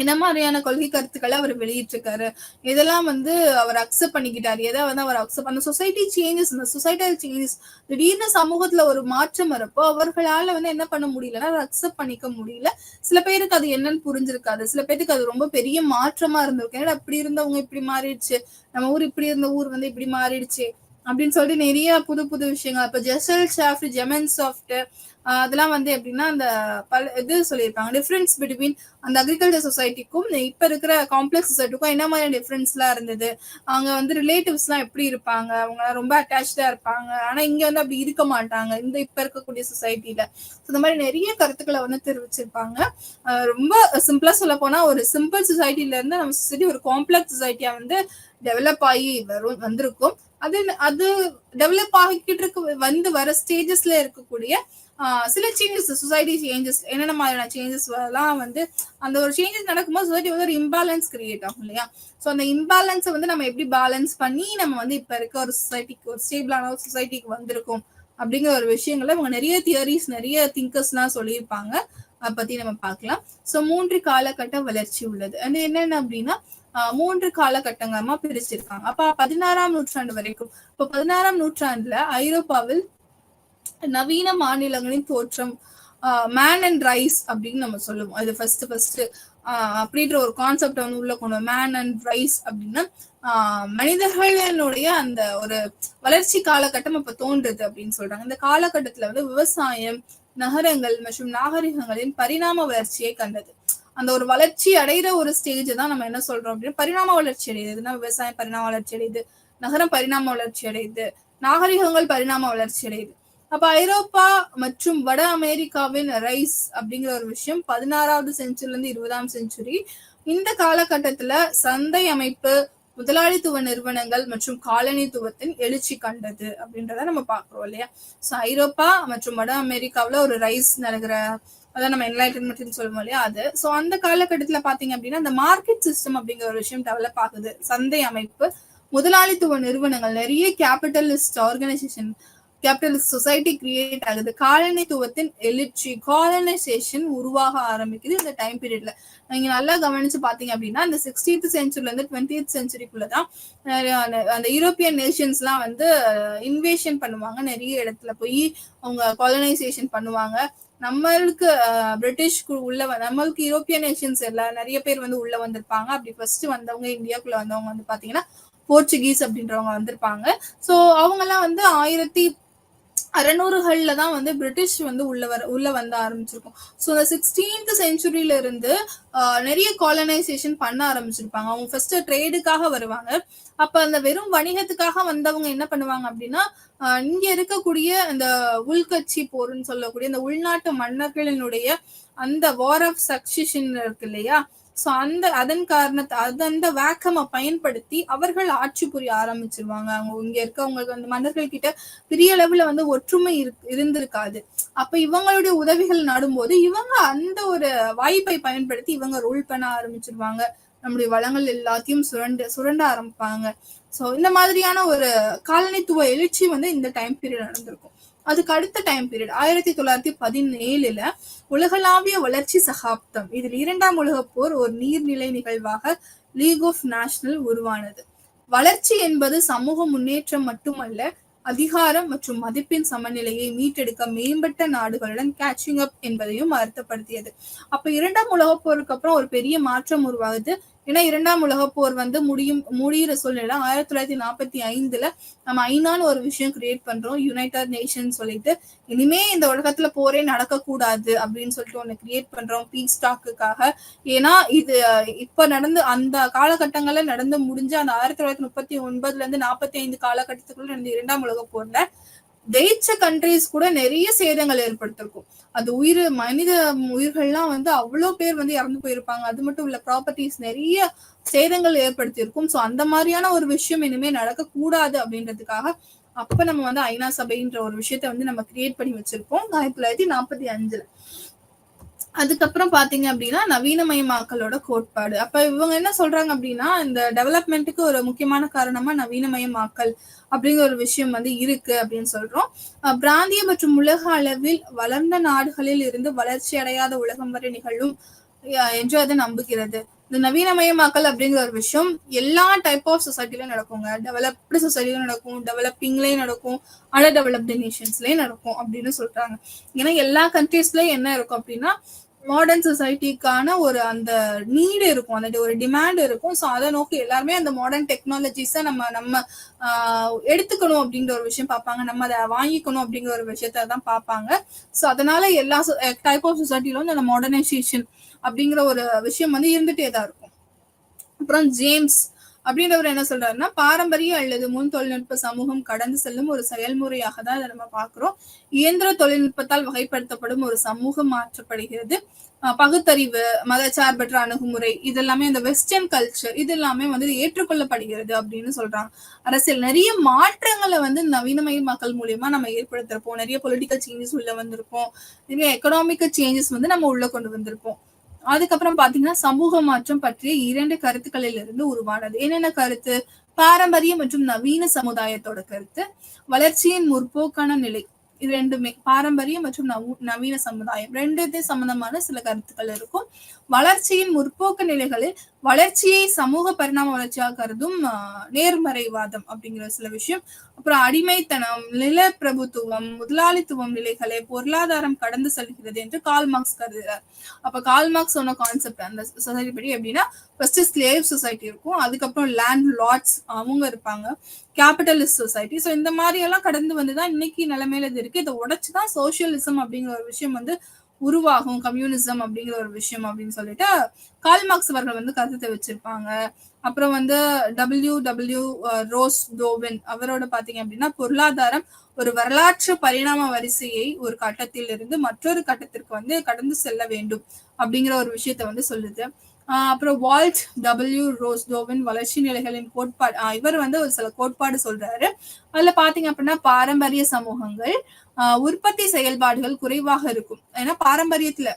என்ன மாதிரியான கொள்கை கருத்துக்களை அவர் வெளியிட்டிருக்காரு, இதெல்லாம் வந்து அவர் அக்செப்ட் பண்ணிக்கிட்டாரு. எதை வந்து அவர் அக்செப்ட், அந்த சொசைட்டி சேஞ்சஸ், இந்த சொசைட்டல் சேஞ்சஸ், திடீர்னு சமூகத்துல ஒரு மாற்றம் வரப்போ அவர்களால வந்து என்ன பண்ண முடியலன்னா அதை அக்செப்ட் பண்ணிக்க முடியல. சில பேருக்கு அது என்னன்னு புரிஞ்சிருக்காது, சில பேருக்கு அது ரொம்ப பெரிய மாற்றமா இருந்திருக்கு. ஏன்னா இப்படி இருந்தவங்க இப்படி மாறிடுச்சு, நம்ம ஊர் இப்படி இருந்த ஊர் வந்து இப்படி மாறிடுச்சு அப்படின்னு சொல்லிட்டு நிறைய புது புது விஷயங்கள். இப்ப ஜெஷல்சாஃப்ட், ஜெமன்சாஃப்ட், அதெல்லாம் வந்து எப்படின்னா அந்த இது சொல்லியிருப்பாங்க, டிஃபரன்ஸ் பிட்வீன் அந்த அக்ரிகல்ச்சர் சொசைட்டிக்கும் இப்ப இருக்கிற காம்ப்ளெக்ஸ் சொசைட்டிக்கும் என்ன மாதிரியான டிஃபரன்ஸ் எல்லாம் இருந்தது, அங்க வந்து ரிலேட்டிவ்ஸ் எல்லாம் எப்படி இருப்பாங்க, அவங்க ரொம்ப அட்டாச்சா இருப்பாங்க, ஆனா இங்க வந்து அப்படி இருக்க மாட்டாங்க இந்த இப்ப இருக்கக்கூடிய சொசைட்டில. இந்த மாதிரி நிறைய கருத்துக்களை வந்து தெரிவிச்சிருப்பாங்க. ரொம்ப சிம்பிளா சொல்ல போனா ஒரு சிம்பிள் சொசைட்டில இருந்து நம்ம சொசைட்டி ஒரு காம்ப்ளெக்ஸ் சொசைட்டியா வந்து டெவலப் ஆகி வந்திருக்கும். அது டெவலப் ஆகிக்கிட்டு இருக்கு வர ஸ்டேஜஸ்ல இருக்கக்கூடிய சில சேஞ்சஸ், சொசைட்டி சேஞ்சஸ், என்னென்ன மாதிரியான சேஞ்சஸ் எல்லாம் வந்து அந்த ஒரு சேஞ்சஸ் நடக்கும்போது சொசைட்டி வந்து ஒரு இம்பேலன்ஸ் கிரியேட் ஆகும் இல்லையா. ஸோ அந்த இம்பேலன்ஸை வந்து நம்ம எப்படி பேலன்ஸ் பண்ணி நம்ம வந்து இப்ப இருக்க ஒரு சொசைட்டிக்கு, ஒரு ஸ்டேபிளான ஒரு சொசைட்டிக்கு வந்திருக்கும் அப்படிங்கிற ஒரு விஷயங்களை அவங்க நிறைய தியரிஸ், நிறைய திங்கர்ஸ் எல்லாம் சொல்லியிருப்பாங்க. அதை பத்தி நம்ம பார்க்கலாம். ஸோ 3 காலகட்ட வளர்ச்சி உள்ளது. அது என்னென்ன அப்படின்னா 3 காலகட்டங்கமா பிரிச்சிருக்காங்க. அப்ப 16ஆம் நூற்றாண்டு வரைக்கும், இப்ப 16ஆம் நூற்றாண்டுல ஐரோப்பாவில் நவீன மாநிலங்களின் தோற்றம், மேன் அண்ட் ரைஸ் அப்படின்னு நம்ம சொல்லுவோம். அது ஃபர்ஸ்ட் அப்படின்ற ஒரு கான்செப்ட் வந்து உள்ள கொண்டு மேன் அண்ட் ரைஸ் அப்படின்னா மனிதர்களுடைய அந்த ஒரு வளர்ச்சி காலகட்டம் இப்ப தோன்றுது அப்படின்னு சொல்றாங்க. இந்த காலகட்டத்துல வந்து விவசாயம், நகரங்கள் மற்றும் நாகரிகங்களின் பரிணாம வளர்ச்சியை கண்டது. அந்த ஒரு வளர்ச்சி அடைகிற ஒரு ஸ்டேஜ் தான் நம்ம என்ன சொல்றோம் அப்படின்னா பரிணாம வளர்ச்சி அடையுதுன்னா, விவசாயம் பரிணாம வளர்ச்சி அடையுது, நகரம் பரிணாம வளர்ச்சி அடையுது, நாகரிகங்கள் பரிணாம வளர்ச்சி அடையுது. அப்ப ஐரோப்பா மற்றும் வட அமெரிக்காவின் ரைஸ் அப்படிங்கிற ஒரு விஷயம் 16வது செஞ்சுரில இருந்து 20ஆம் செஞ்சுரி, இந்த காலகட்டத்துல சந்தை அமைப்பு, முதலாளித்துவ நிறுவனங்கள் மற்றும் காலனித்துவத்தின் எழுச்சி கண்டது அப்படின்றத நம்ம பாக்குறோம் இல்லையா. சோ ஐரோப்பா மற்றும் வட அமெரிக்காவில ஒரு ரைஸ் நடக்கிற, அதான் நம்ம என்லைட்டன்மெண்ட் சொல்லுவோம் இல்லையா அது. சோ அந்த காலகட்டத்துல பாத்தீங்க அப்படின்னா இந்த மார்க்கெட் சிஸ்டம் அப்படிங்கிற ஒரு விஷயம் டெவலப் ஆகுது. சந்தை அமைப்பு, முதலாளித்துவ நிறுவனங்கள், நிறைய capitalist organisation, capitalist society create ஆகுது. காலனித்துவத்தின் எழுச்சி, காலனைசேஷன் உருவாக ஆரம்பிக்குது இந்த டைம் பீரியட்ல. நீங்க நல்லா கவனிச்சு பாத்தீங்க அப்படின்னா இந்த 16th செஞ்சுரில இருந்து 20th செஞ்சுரிக்குள்ளதான் அந்த யூரோப்பியன் நேஷன்ஸ் எல்லாம் வந்து இன்வேஷன் பண்ணுவாங்க. நிறைய இடத்துல போய் அவங்க காலனைசேஷன் பண்ணுவாங்க. நம்மளுக்கு பிரிட்டிஷ்க்கு நம்மளுக்கு யூரோப்பியன் நேஷன்ஸ் எல்லாம் நிறைய பேர் வந்து உள்ள வந்திருப்பாங்க. அப்படி ஃபர்ஸ்ட் வந்தவங்க, இந்தியாக்குள்ள வந்தவங்க வந்து பாத்தீங்கன்னா போர்ச்சுகீஸ் அப்படின்றவங்க வந்திருப்பாங்க. சோ அவங்க எல்லாம் வந்து 1600 தான் வந்து பிரிட்டிஷ் வந்து உள்ள வந்த ஆரம்பிச்சிருக்கும். ஸோ இந்த 16th செஞ்சுரியில இருந்து நிறைய காலனைசேஷன் பண்ண ஆரம்பிச்சிருப்பாங்க. அவங்க ஃபர்ஸ்ட் ட்ரேடுக்காக வருவாங்க. அப்ப அந்த வெறும் வணிகத்துக்காக வந்தவங்க என்ன பண்ணுவாங்க அப்படின்னா இங்க இருக்கக்கூடிய அந்த உள்கட்சி போர்ன்னு சொல்லக்கூடிய அந்த உள்நாட்டு மன்னர்களினுடைய அந்த வார் ஆஃப் சக்சஷன் இருக்கு இல்லையா. சோ அந்த வேக்கமை பயன்படுத்தி அவர்கள் ஆட்சி புரிய ஆரம்பிச்சிருவாங்க. அவங்க இங்க இருக்கவங்களுக்கு அந்த மன்னர்கள் கிட்ட பெரிய அளவுல வந்து ஒற்றுமை இருந்திருக்காது. அப்ப இவங்களுடைய உதவிகள் நாடும்போது இவங்க அந்த ஒரு வாய்ப்பை பயன்படுத்தி இவங்க ரூல் பண்ண ஆரம்பிச்சிருவாங்க. நம்முடைய வளங்கள் எல்லாத்தையும் சுரண்ட ஆரம்பிப்பாங்க. சோ இந்த மாதிரியான ஒரு காலனித்துவ எழுச்சி வந்து இந்த டைம் பீரியட் நடந்திருக்கும். அதுக்கு அடுத்த டைம் பீரியட் 1917 உலகளாவிய வளர்ச்சி சகாப்தம். இதில் இரண்டாம் உலகப் போர் ஒரு நீர்நிலை நிகழ்வாக லீக் ஆஃப் நேஷனல் உருவானது. வளர்ச்சி என்பது சமூக முன்னேற்றம் மட்டுமல்ல, அதிகாரம் மற்றும் மதிப்பின் சமநிலையை மீட்டெடுக்க மேம்பட்ட நாடுகளுடன் கேட்சிங் அப் என்பதையும் அர்த்தப்படுத்தியது. அப்ப இரண்டாம் உலகப் போருக்கு அப்புறம் ஒரு பெரிய மாற்றம் உருவாகுது. ஏன்னா இரண்டாம் உலகப் போர் வந்து முடிகிற சூழ்நிலை 1945 நம்ம ஐநான்னு ஒரு விஷயம் கிரியேட் பண்றோம், யுனைடெட் நேஷன் சொல்லிட்டு. இனிமே இந்த உலகத்துல போரே நடக்கக்கூடாது அப்படின்னு சொல்லிட்டு ஒண்ணு கிரியேட் பண்றோம் பீஸ் டாக்குக்காக. ஏன்னா இது இப்ப நடந்து அந்த காலகட்டங்கள்ல நடந்து முடிஞ்ச அந்த 1939 45 காலகட்டத்துக்குள்ள நடந்த இரண்டாம் உலக போர்ல ஜெயிச்ச கண்ட்ரிஸ் கூட நிறைய சேதங்கள் ஏற்படுத்திருக்கும். அது மனித உயிர்கள்லாம் வந்து அவ்வளவு பேர் வந்து இறந்து போயிருப்பாங்க. அது மட்டும் இல்ல, ப்ராப்பர்ட்டிஸ் நிறைய சேதங்கள் ஏற்படுத்தியிருக்கும். சோ அந்த மாதிரியான ஒரு விஷயம் இனிமே நடக்க கூடாது அப்படின்றதுக்காக அப்ப நம்ம வந்து ஐநா சபைன்ற ஒரு விஷயத்த வந்து நம்ம கிரியேட் பண்ணி வச்சிருப்போம் 1945. அதுக்கப்புறம் பாத்தீங்க அப்படின்னா நவீனமயமாக்கலோட கோட்பாடு. அப்ப இவங்க என்ன சொல்றாங்க அப்படின்னா, இந்த டெவலப்மெண்ட்டுக்கு ஒரு முக்கியமான காரணமா நவீனமயமாக்கல் அப்படிங்கிற ஒரு விஷயம் வந்து இருக்கு அப்படின்னு சொல்றோம். பிராந்திய மற்றும் உலக அளவில் வளர்ந்த நாடுகளில் இருந்து வளர்ச்சி அடையாத உலகம் வரை நிகழும் என்று அதை நம்புகிறது. இந்த நவீனமயமாக்கல் அப்படிங்கிற ஒரு விஷயம் எல்லா டைப் ஆஃப் சொசைட்டிலும் நடக்குங்க. டெவலப்டு சொசைட்டிலும் நடக்கும், டெவலப்பிங்லயும் நடக்கும், அண்டர் டெவலப்டு நேஷன்ஸ்லயும் நடக்கும் அப்படின்னு சொல்றாங்க. ஏன்னா எல்லா கண்ட்ரீஸ்லயும் என்ன இருக்கும் அப்படின்னா, மாடர்ன் சொசைட்டிக்கான ஒரு அந்த நீடு இருக்கும், அந்த ஒரு டிமாண்ட் இருக்கும். ஸோ அதை நோக்கி எல்லாருமே அந்த மாடர்ன் டெக்னாலஜிஸை நம்ம நம்ம எடுத்துக்கணும் அப்படிங்கிற ஒரு விஷயம் பார்ப்பாங்க, நம்ம அதை வாங்கிக்கணும் அப்படிங்கிற ஒரு விஷயத்த தான் பார்ப்பாங்க. ஸோ அதனால எல்லா டைப் ஆஃப் சொசைட்டிலும் அந்த மாடர்னைசேஷன் அப்படிங்கிற ஒரு விஷயம் வந்து இருந்துட்டே தான் இருக்கும். அப்புறம் ஜேம்ஸ் அப்படின்றவர் என்ன சொல்றாருன்னா, பாரம்பரிய அல்லது முன் தொழில்நுட்ப சமூகம் கடந்து செல்லும் ஒரு செயல்முறையாக தான் இதை நம்ம பார்க்கிறோம். இயந்திர தொழில்நுட்பத்தால் வகைப்படுத்தப்படும் ஒரு சமூகம் மாற்றப்படுகிறது. பகுத்தறிவு, மதச்சார்பற்ற அணுகுமுறை, இதெல்லாமே இந்த வெஸ்டர்ன் கல்ச்சர் இது எல்லாமே வந்து ஏற்றுக்கொள்ளப்படுகிறது அப்படின்னு சொல்றாங்க. அரசியல் நிறைய மாற்றங்களை வந்து நவீனமயமாக்கல் மூலியமா நம்ம ஏற்படுத்திருப்போம். நிறைய பொலிட்டிக்கல் சேஞ்சஸ் உள்ள வந்திருப்போம், நிறைய எக்கனாமிக்கல் சேஞ்சஸ் வந்து நம்ம உள்ள கொண்டு வந்திருப்போம். அதுக்கப்புறம் பாத்தீங்கன்னா சமூக மாற்றம் பற்றிய 2 கருத்துக்களில் இருந்து உருவானது. என்னென்ன கருத்து? பாரம்பரிய மற்றும் நவீன சமுதாயத்தோட கருத்து, வளர்ச்சியின் முற்போக்கான நிலை. இது ரெண்டுமே பாரம்பரிய மற்றும் நவீன சமுதாயம் ரெண்டுத்தையும் சம்பந்தமான சில கருத்துக்கள் இருக்கும். வளர்ச்சியின் முற்போக்கு நிலைகளில் வளர்ச்சியை சமூக பரிணாம வளர்ச்சியாக கருதும் நேர்மறைவாதம் அப்படிங்கிற சில விஷயம். அப்புறம் அடிமைத்தனம், நிலப்பிரபுத்துவம், முதலாளித்துவம் நிலைகளை பொருளாதாரம் கடந்து செல்கிறது என்று கால் மார்க்ஸ் கருதுகிறார். அப்ப கால் மார்க்ஸ் சொன்ன கான்செப்ட் அந்த சொசைட்டி படி எப்படின்னா, ஃபர்ஸ்ட் ஸ்லேவ் சொசைட்டி இருக்கும், அதுக்கப்புறம் லேண்ட் லார்ட்ஸ் அவங்க இருப்பாங்க, கேபிட்டலிஸ்ட் சொசைட்டி. ஸோ இந்த மாதிரி எல்லாம் கடந்து வந்துதான் இன்னைக்கு நிலைமையில இது இருக்கு. இதை உடைச்சுதான் சோசியலிசம் அப்படிங்கிற ஒரு விஷயம் வந்து உருவாகும், கம்யூனிசம் அப்படிங்கிற ஒரு விஷயம் அப்படின்னு சொல்லிட்டு கால் மார்க்ஸ் அவர்கள் வந்து கருத்தை வச்சிருப்பாங்க. அப்புறம் வந்து டபிள்யூ ரோஸ் டோவென் அவரோட பாத்தீங்க அப்படின்னா, பொருளாதாரம் ஒரு வரலாற்று பரிணாம வரிசையை ஒரு கட்டத்தில் இருந்து மற்றொரு கட்டத்திற்கு வந்து கடந்து செல்ல வேண்டும் அப்படிங்கிற ஒரு விஷயத்த வந்து சொல்லுது. அப்புறம் வால்ட் டபிள்யூ ரோஸ் டோவென் வளர்ச்சி நிலைகளின் கோட்பாடு, இவர் வந்து ஒரு சில கோட்பாடு சொல்றாரு. அதுல பாத்தீங்க அப்படின்னா, பாரம்பரிய சமூகங்கள் உற்பத்தி செயல்பாடுகள் குறைவாக இருக்கும். ஏன்னா பாரம்பரியத்துல,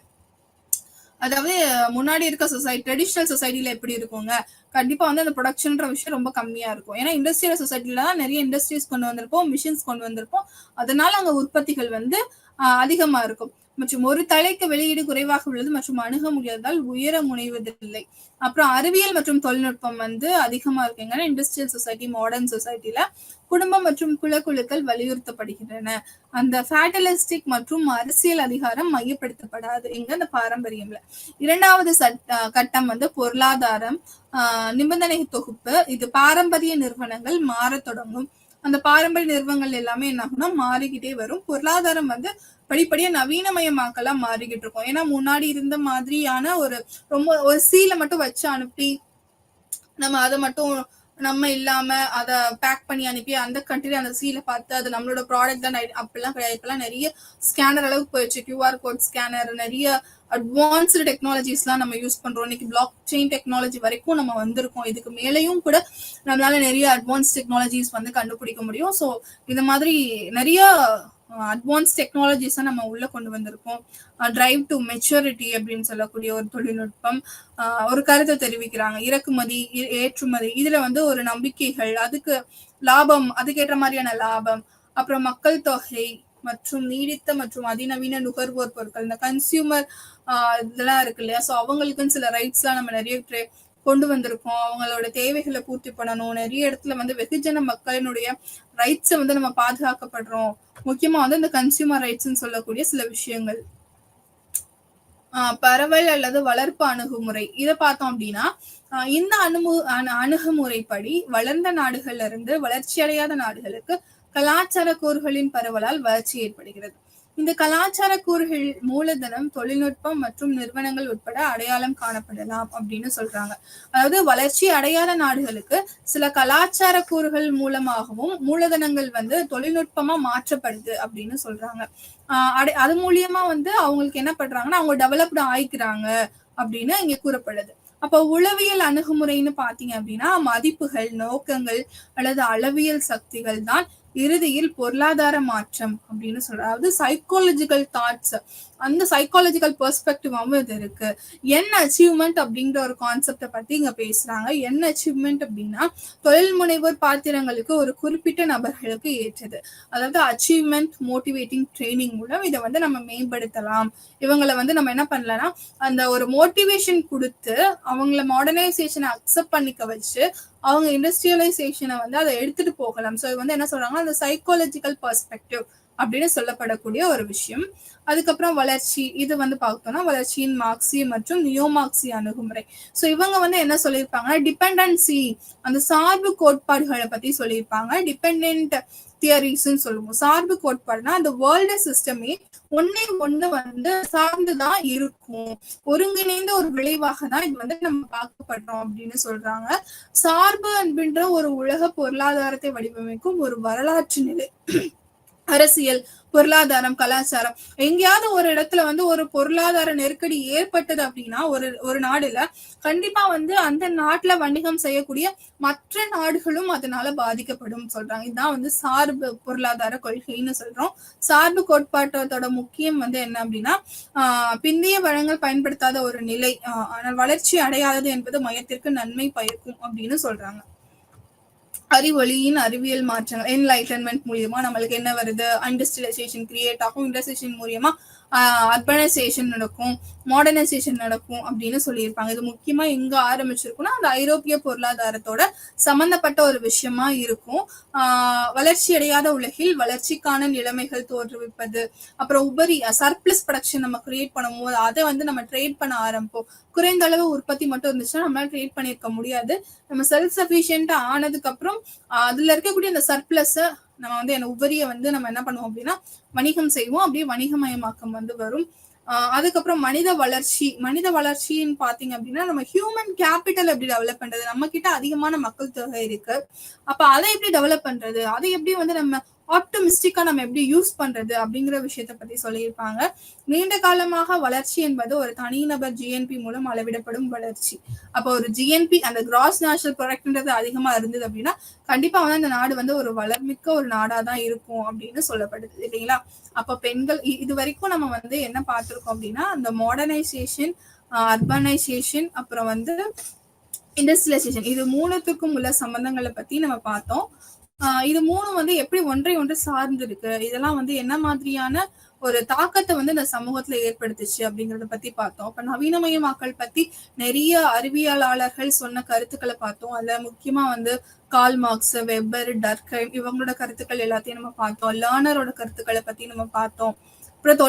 அதாவது முன்னாடி இருக்க சொசைட்டி ட்ரெடிஷனல் சொசைட்டில எப்படி இருக்குங்க, கண்டிப்பா வந்து அந்த ப்ரொடக்ஷன்ற விஷயம் ரொம்ப கம்மியா இருக்கும். ஏன்னா இண்டஸ்ட்ரியல் சொசைட்டில தான் நிறைய இண்டஸ்ட்ரீஸ் கொண்டு வந்திருப்போம், மிஷின்ஸ் கொண்டு வந்திருப்போம், அதனால அங்க உற்பத்திகள் வந்து அதிகமா இருக்கும். மற்றும் ஒரு தலைக்கு வெளியீடு குறைவாக உள்ளது மற்றும் அணுக முடியாததால் உயர முனைவதில்லை. அப்புறம் அறிவியல் மற்றும் தொழில்நுட்பம் வந்து அதிகமா இருக்குங்க இண்டஸ்ட்ரியல் சொசைட்டி. மாடர்ன் சொசைட்டில குடும்பம் மற்றும் குலக்குழுக்கள் வலியுறுத்தப்படுகின்றன. அந்த ஃபேட்டலிஸ்டிக் மற்றும் அரசியல் அதிகாரம் மையப்படுத்தப்படாது எங்க அந்த பாரம்பரியம்ல. இரண்டாவது கட்டம் வந்து பொருளாதாரம் நிபந்தனை தொகுப்பு. இது பாரம்பரிய நிறுவனங்கள் மாற தொடங்கும். அந்த பாரம்பரிய நிறுவனங்கள் எல்லாமே என்ன ஆகும்னா மாறிக்கிட்டே வரும். பொருளாதாரம் வந்து படிப்படியா நவீனமயமாக்கலா மாறிக்கிட்டு இருக்கும். ஏன்னா முன்னாடி இருந்த மாதிரியான ரொம்ப ஒரு சீலை மட்டும் வச்சு அனுப்பி நம்ம அதை மட்டும் நம்ம இல்லாம அதை பேக் பண்ணி அனுப்பி அந்த கண்ட்ரில அந்த சீலை பார்த்து அது நம்மளோட ப்ராடக்ட் தான் அப்படிலாம் கிடையாது. இப்பெல்லாம் நிறைய ஸ்கேனர் அளவுக்கு போயிடுச்சு, கியூஆர் கோட் ஸ்கேனர், நிறைய அட்வான்ஸ்டு டெக்னாலஜிஸ் எல்லாம் நம்ம யூஸ் பண்றோம். இன்னைக்கு பிளாக் செயின் டெக்னாலஜி வரைக்கும் நம்ம வந்திருக்கோம். இதுக்கு மேலேயும் கூட நம்மளால நிறைய அட்வான்ஸ் டெக்னாலஜிஸ் வந்து கண்டுபிடிக்க முடியும். ஸோ இந்த மாதிரி நிறைய அட்வான்ஸ் டெக்னாலஜிஸை நம்ம உள்ள கொண்டு வந்திருக்கோம். டிரைவ் டு மெச்சூரிட்டி அப்படின்னு சொல்லக்கூடிய ஒரு தொழில்நுட்பம் ஒரு கருத்தை தெரிவிக்கிறாங்க. இறக்குமதி ஏற்றுமதி இதுல வந்து ஒரு நம்பிக்கைகள், அதுக்கு லாபம், அதுக்கேற்ற மாதிரியான லாபம், அப்புறம் மக்கள் தொகை, மற்றும் நீடித்த மற்றும் அதிநவீன நுகர்வோர் பொருட்கள், இந்த கன்சியூமர் இதெல்லாம் இருக்கு இல்லையா, ஸோ அவங்களுக்குன்னு சில ரைட்ஸ் எல்லாம் நம்ம நிறைய கொண்டு வந்திருக்கோம். அவங்களோட தேவைகளை பூர்த்தி பண்ணணும். நிறைய இடத்துல வந்து வெகுஜன மக்களினுடைய ரைட்ஸை வந்து நம்ம பாதுகாக்கப்படுறோம். முக்கியமா வந்து இந்த கன்சியூமர் ரைட்ஸ்ன்னு சொல்லக்கூடிய சில விஷயங்கள். பரவல் அல்லது வளர்ப்பு அணுகுமுறை இதை பார்த்தோம் அப்படின்னா, இந்த அணுகுமுறைப்படி வளர்ந்த நாடுகள்ல இருந்து வளர்ச்சி அடையாத நாடுகளுக்கு கலாச்சார கூறுகளின் பரவலால் வளர்ச்சி ஏற்படுகிறது. இந்த கலாச்சார கூறுகள் மூலதனம், தொழில்நுட்பம் மற்றும் நிறுவனங்கள் உட்பட அடையாளம் காணப்படலாம் அப்படின்னு சொல்றாங்க. அதாவது வளர்ச்சி அடையாத நாடுகளுக்கு சில கலாச்சார கூறுகள் மூலமாகவும் மூலதனங்கள் வந்து தொழில்நுட்பமா மாற்றப்படுது அப்படின்னு சொல்றாங்க. அது மூலியமா வந்து அவங்களுக்கு என்ன பண்றாங்கன்னா அவங்க டெவலப்டு ஆயிக்கிறாங்க அப்படின்னு இங்க கூறப்படுது. அப்ப உளவியல் அணுகுமுறைன்னு பாத்தீங்க அப்படின்னா மதிப்புகள், நோக்கங்கள் அல்லது அளவியல் சக்திகள் தான் இறுதியில் பொருளாதார மாற்றம் அப்படின்னு சொல்ற. அதாவது சைக்காலஜிக்கல் தாட்ஸ், அந்த சைக்காலஜிக்கல் பெர்ஸ்பெக்டிவாவும் இது இருக்கு. என்ன அச்சீவ்மெண்ட் அப்படிங்கிற ஒரு கான்செப்டை பத்தி இங்க பேசுறாங்க. என்ன அச்சீவ்மெண்ட் அப்படின்னா தொழில் முனைவோர் பாத்திரங்களுக்கு ஒரு குறிப்பிட்ட நபர்களுக்கு ஏற்றது. அதாவது அச்சீவ்மெண்ட் மோட்டிவேட்டிங் ட்ரைனிங் மூலம் இதை வந்து நம்ம மேம்படுத்தலாம். இவங்களை வந்து நம்ம என்ன பண்ணலாம்னா அந்த ஒரு மோட்டிவேஷன் கொடுத்து அவங்கள மாடர்னைசேஷனை அக்செப்ட் பண்ணிக்க வச்சு அவங்க இண்டஸ்ட்ரியலைசேஷனை வந்து அதை எடுத்துட்டு போகலாம். ஸோ இது வந்து என்ன சொல்றாங்கன்னா அந்த சைக்காலஜிக்கல் பெர்ஸ்பெக்டிவ் அப்படின்னு சொல்லப்படக்கூடிய ஒரு விஷயம். அதுக்கப்புறம் வளர்ச்சி, இது வந்து பார்த்தோம்னா வளர்ச்சியின் மார்க்சி மற்றும் நியோமார்க்சி அணுகுமுறை. ஸோ இவங்க வந்து என்ன சொல்லியிருப்பாங்கன்னா டிபெண்டன்சி, அந்த சார்பு கோட்பாடுகளை பத்தி சொல்லியிருப்பாங்க. டிபெண்ட் தியரிஸ்ன்னு சொல்லுவோம். சார்பு கோட்பாடுனா அந்த வேர்ல்டு சிஸ்டமே ஒன்னே ஒண்ணு வந்து சார்ந்துதான் இருக்கும், ஒருங்கிணைந்த ஒரு விளைவாக தான் இது வந்து நம்ம பார்க்கப்படுறோம் அப்படின்னு சொல்றாங்க. சார்பு அப்படின்ற ஒரு உலக பொருளாதாரத்தை வடிவமைக்கும் ஒரு வரலாற்று நிலை. அரசியல், பொருளாதாரம், கலாச்சாரம், எங்கேயாவது ஒரு இடத்துல வந்து ஒரு பொருளாதார நெருக்கடி ஏற்பட்டது அப்படின்னா ஒரு நாடுல கண்டிப்பா வந்து அந்த நாட்டுல வணிகம் செய்யக்கூடிய மற்ற நாடுகளும் அதனால பாதிக்கப்படும் சொல்றாங்க. இதுதான் வந்து சார்பு பொருளாதார கொள்கைன்னு சொல்றோம். சார்பு கோட்பாட்டோட முக்கியம் வந்து என்ன அப்படின்னா பிந்தைய வளங்கள் பயன்படுத்தாத ஒரு நிலை, ஆனால் வளர்ச்சி அடையாதது என்பது மையத்திற்கு நன்மை பயக்கும் அப்படின்னு சொல்றாங்க. அறிவொளியின் அறிவியல் மாற்றங்கள், என்லைட்டன்மெண்ட் மூலியமா நம்மளுக்கு என்ன வருது, இண்டஸ்ட்ரியலைசேஷன் கிரியேட் ஆகும். இண்டஸ்ட்ரியேஷன் மூலியமா அர்பனைசேஷன் நடக்கும், மாடர்னைசேஷன் நடக்கும் அப்படின்னு சொல்லியிருப்பாங்க. இது முக்கியமா எங்க ஆரம்பிச்சிருக்கும்னா அந்த ஐரோப்பிய பொருளாதாரத்தோட சம்பந்தப்பட்ட ஒரு விஷயமா இருக்கும். வளர்ச்சி அடையாத உலகில் வளர்ச்சிக்கான நிலைமைகள் தோற்றுவிப்பது, அப்புறம் உபரி சர்ப்ளஸ் ப்ரொடக்ஷன் நம்ம கிரியேட் பண்ணும்போது அதை வந்து நம்ம ட்ரேட் பண்ண ஆரம்பிப்போம். குறைந்த அளவு உற்பத்தி மட்டும் இருந்துச்சுன்னா நம்மளால ட்ரேட் பண்ணிருக்க முடியாது. நம்ம செல்ஃப் சஃபிஷியன்டா ஆனதுக்கு அப்புறம் அதுல இருக்கக்கூடிய அந்த சர்ப்ளஸ் நம்ம வந்து உபரிய வந்து நம்ம என்ன பண்ணுவோம் அப்படின்னா வணிகம் செய்வோம். அப்படியே வணிகமயமாக்கம் வந்து வரும். அதுக்கப்புறம் மனித வளர்ச்சின்னு பாத்தீங்க அப்படின்னா நம்ம ஹியூமன் கேபிட்டல் எப்படி டெவலப் பண்றது, நம்ம கிட்ட அதிகமான மக்கள் தொகை இருக்கு, அப்ப அதை எப்படி டெவலப் பண்றது, அதை எப்படி வந்து நம்ம ஆப்டமிஸ்டிக்கா நம்ம எப்படி யூஸ் பண்றது அப்படிங்கிற விஷயத்த பத்தி சொல்லியிருப்பாங்க. நீண்ட காலமாக வளர்ச்சி என்பது ஒரு தனிநபர் ஜிஎன்பி மூலம் அளவிடப்படும் வளர்ச்சி. அப்போ ஒரு ஜிஎன்பி அந்த கிராஸ் நேஷனல் ப்ராடக்ட்ன்றது அதிகமா இருந்தது அப்படின்னா கண்டிப்பா வந்து அந்த நாடு வந்து ஒரு வளர்மிக்க ஒரு நாடாதான் இருக்கும் அப்படின்னு சொல்லப்படுது இல்லைங்களா. அப்ப பெண்கள் இது வரைக்கும் நம்ம வந்து என்ன பார்த்திருக்கோம் அப்படின்னா அந்த மாடர்னைசேஷன், அர்பனைசேஷன், அப்புறம் வந்து இண்டஸ்ட்ரியலைசேஷன், இது மூணுத்துக்கும் உள்ள சம்பந்தங்களை பத்தி நம்ம பார்த்தோம். இது மூணு வந்து எப்படி ஒன்றை ஒன்று சார்ந்து இருக்கு, இதெல்லாம் வந்து என்ன மாதிரியான ஒரு தாக்கத்தை வந்து இந்த சமூகத்துல ஏற்படுத்துச்சு அப்படிங்கறத பத்தி பார்த்தோம். இப்ப நவீனமயமாக்கல் பத்தி நிறைய அறிவியலாளர்கள் சொன்ன கருத்துக்களை பார்த்தோம். அதுல முக்கியமா வந்து கால் மார்க்ஸ், வெப்பர், டர்க்கைம் இவங்களோட கருத்துக்கள் எல்லாத்தையும் நம்ம பார்த்தோம். லேர்னரோட கருத்துக்களை பத்தி நம்ம பார்த்தோம். அப்புறம்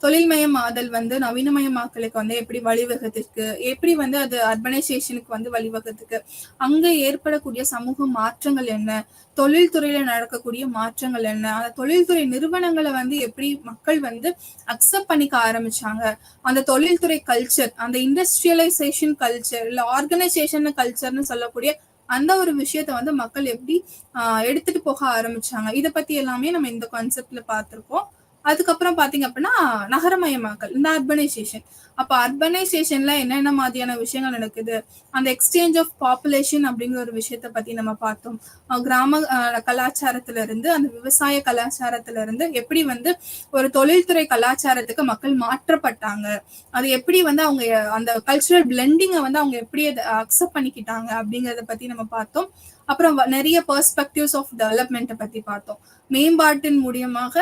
தொழில்மயமாதல் வந்து நவீனமயமாக்கலுக்கு வந்து எப்படி வழிவகுத்துருக்கு, எப்படி வந்து அது அர்பனைசேஷனுக்கு வந்து வழிவகுத்துக்கு, அங்க ஏற்படக்கூடிய சமூக மாற்றங்கள் என்ன, தொழில்துறையில நடக்கக்கூடிய மாற்றங்கள் என்ன, அந்த தொழில்துறை நிறுவனங்களை வந்து எப்படி மக்கள் வந்து அக்செப்ட் பண்ணிக்க ஆரம்பிச்சாங்க, அந்த தொழில்துறை கல்ச்சர், அந்த இண்டஸ்ட்ரியலைசேஷன் கல்ச்சர் இல்ல ஆர்கனைசேஷன் கல்ச்சர்னு சொல்லக்கூடிய அந்த ஒரு விஷயத்த வந்து மக்கள் எப்படி எடுத்துட்டு போக ஆரம்பிச்சாங்க, இதை பத்தி எல்லாமே நம்ம இந்த கான்செப்ட்ல பார்த்திருக்கோம். அதுக்கப்புறம் பாத்தீங்க அப்படின்னா நகரமயமாக்கல், இந்த அர்பனைசேஷன். அப்ப அர்பனைசேஷன்ல என்னென்ன மாதிரியான விஷயங்கள் நடக்குது, அந்த எக்ஸ்சேஞ்ச் ஆஃப் பாப்புலேஷன் அப்படிங்கிற ஒரு விஷயத்த பத்தி நம்ம பார்த்தோம். கிராம கலாச்சாரத்துல இருந்து அந்த விவசாய கலாச்சாரத்துல இருந்து எப்படி வந்து ஒரு தொழில்துறை கலாச்சாரத்துக்கு மக்கள் மாற்றப்பட்டாங்க, அது எப்படி வந்து அவங்க அந்த கல்ச்சுரல் பிளெண்டிங்கை வந்து அவங்க எப்படி அதை அக்செப்ட் பண்ணிக்கிட்டாங்க அப்படிங்கறத பத்தி நம்ம பார்த்தோம். அப்புறம் நிறைய பெர்ஸ்பெக்டிவ்ஸ் ஆஃப் டெவலப்மெண்ட்டை பத்தி பார்த்தோம். மேம்பாட்டின் மூலியமாக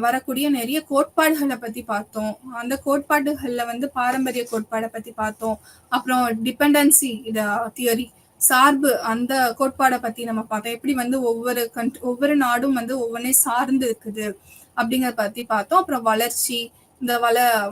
வரக்கூடிய நிறைய கோட்பாடுகளை பத்தி பார்த்தோம். அந்த கோட்பாடுகள்ல வந்து பாரம்பரிய கோட்பாடை பத்தி பார்த்தோம். அப்புறம் டிபெண்டன்சி தியரி, சார்பு, அந்த கோட்பாடை பத்தி நம்ம பார்த்தோம். எப்படி வந்து ஒவ்வொரு நாடும் வந்து ஒவ்வொன்றையும் சார்ந்து இருக்குது அப்படிங்கறத பத்தி பார்த்தோம். அப்புறம் வளர்ச்சி, இந்த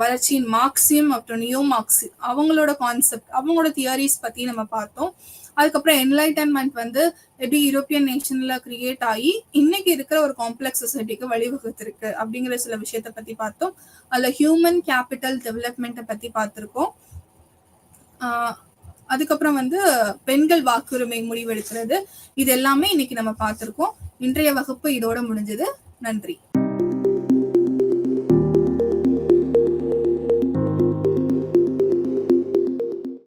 வளர்ச்சியின் மார்க்சியம் அப்புறம் நியோ மார்க்ஸ் அவங்களோட கான்செப்ட், அவங்களோட தியரிஸ் பத்தி நம்ம பார்த்தோம். அதுக்கப்புறம் என்லைட்டன்மெண்ட் வந்து எப்படி யூரோப்பியன் நேஷன்ல கிரியேட் ஆகி இன்னைக்கு இருக்கிற ஒரு காம்ப்ளெக்ஸ் சொசைட்டிக்கு வழிவகுத்திருக்கு அப்படிங்கிற சில விஷயத்த பத்தி பார்த்தோம். அதுல ஹியூமன் கேபிட்டல் டெவலப்மெண்ட்டை பத்தி பார்த்திருக்கோம். அதுக்கப்புறம் வந்து பெண்கள் வாக்குரிமை முடிவெடுக்கிறது, இது எல்லாமே இன்னைக்கு நம்ம பார்த்திருக்கோம். இன்றைய வகுப்பு இதோட முடிஞ்சது. நன்றி.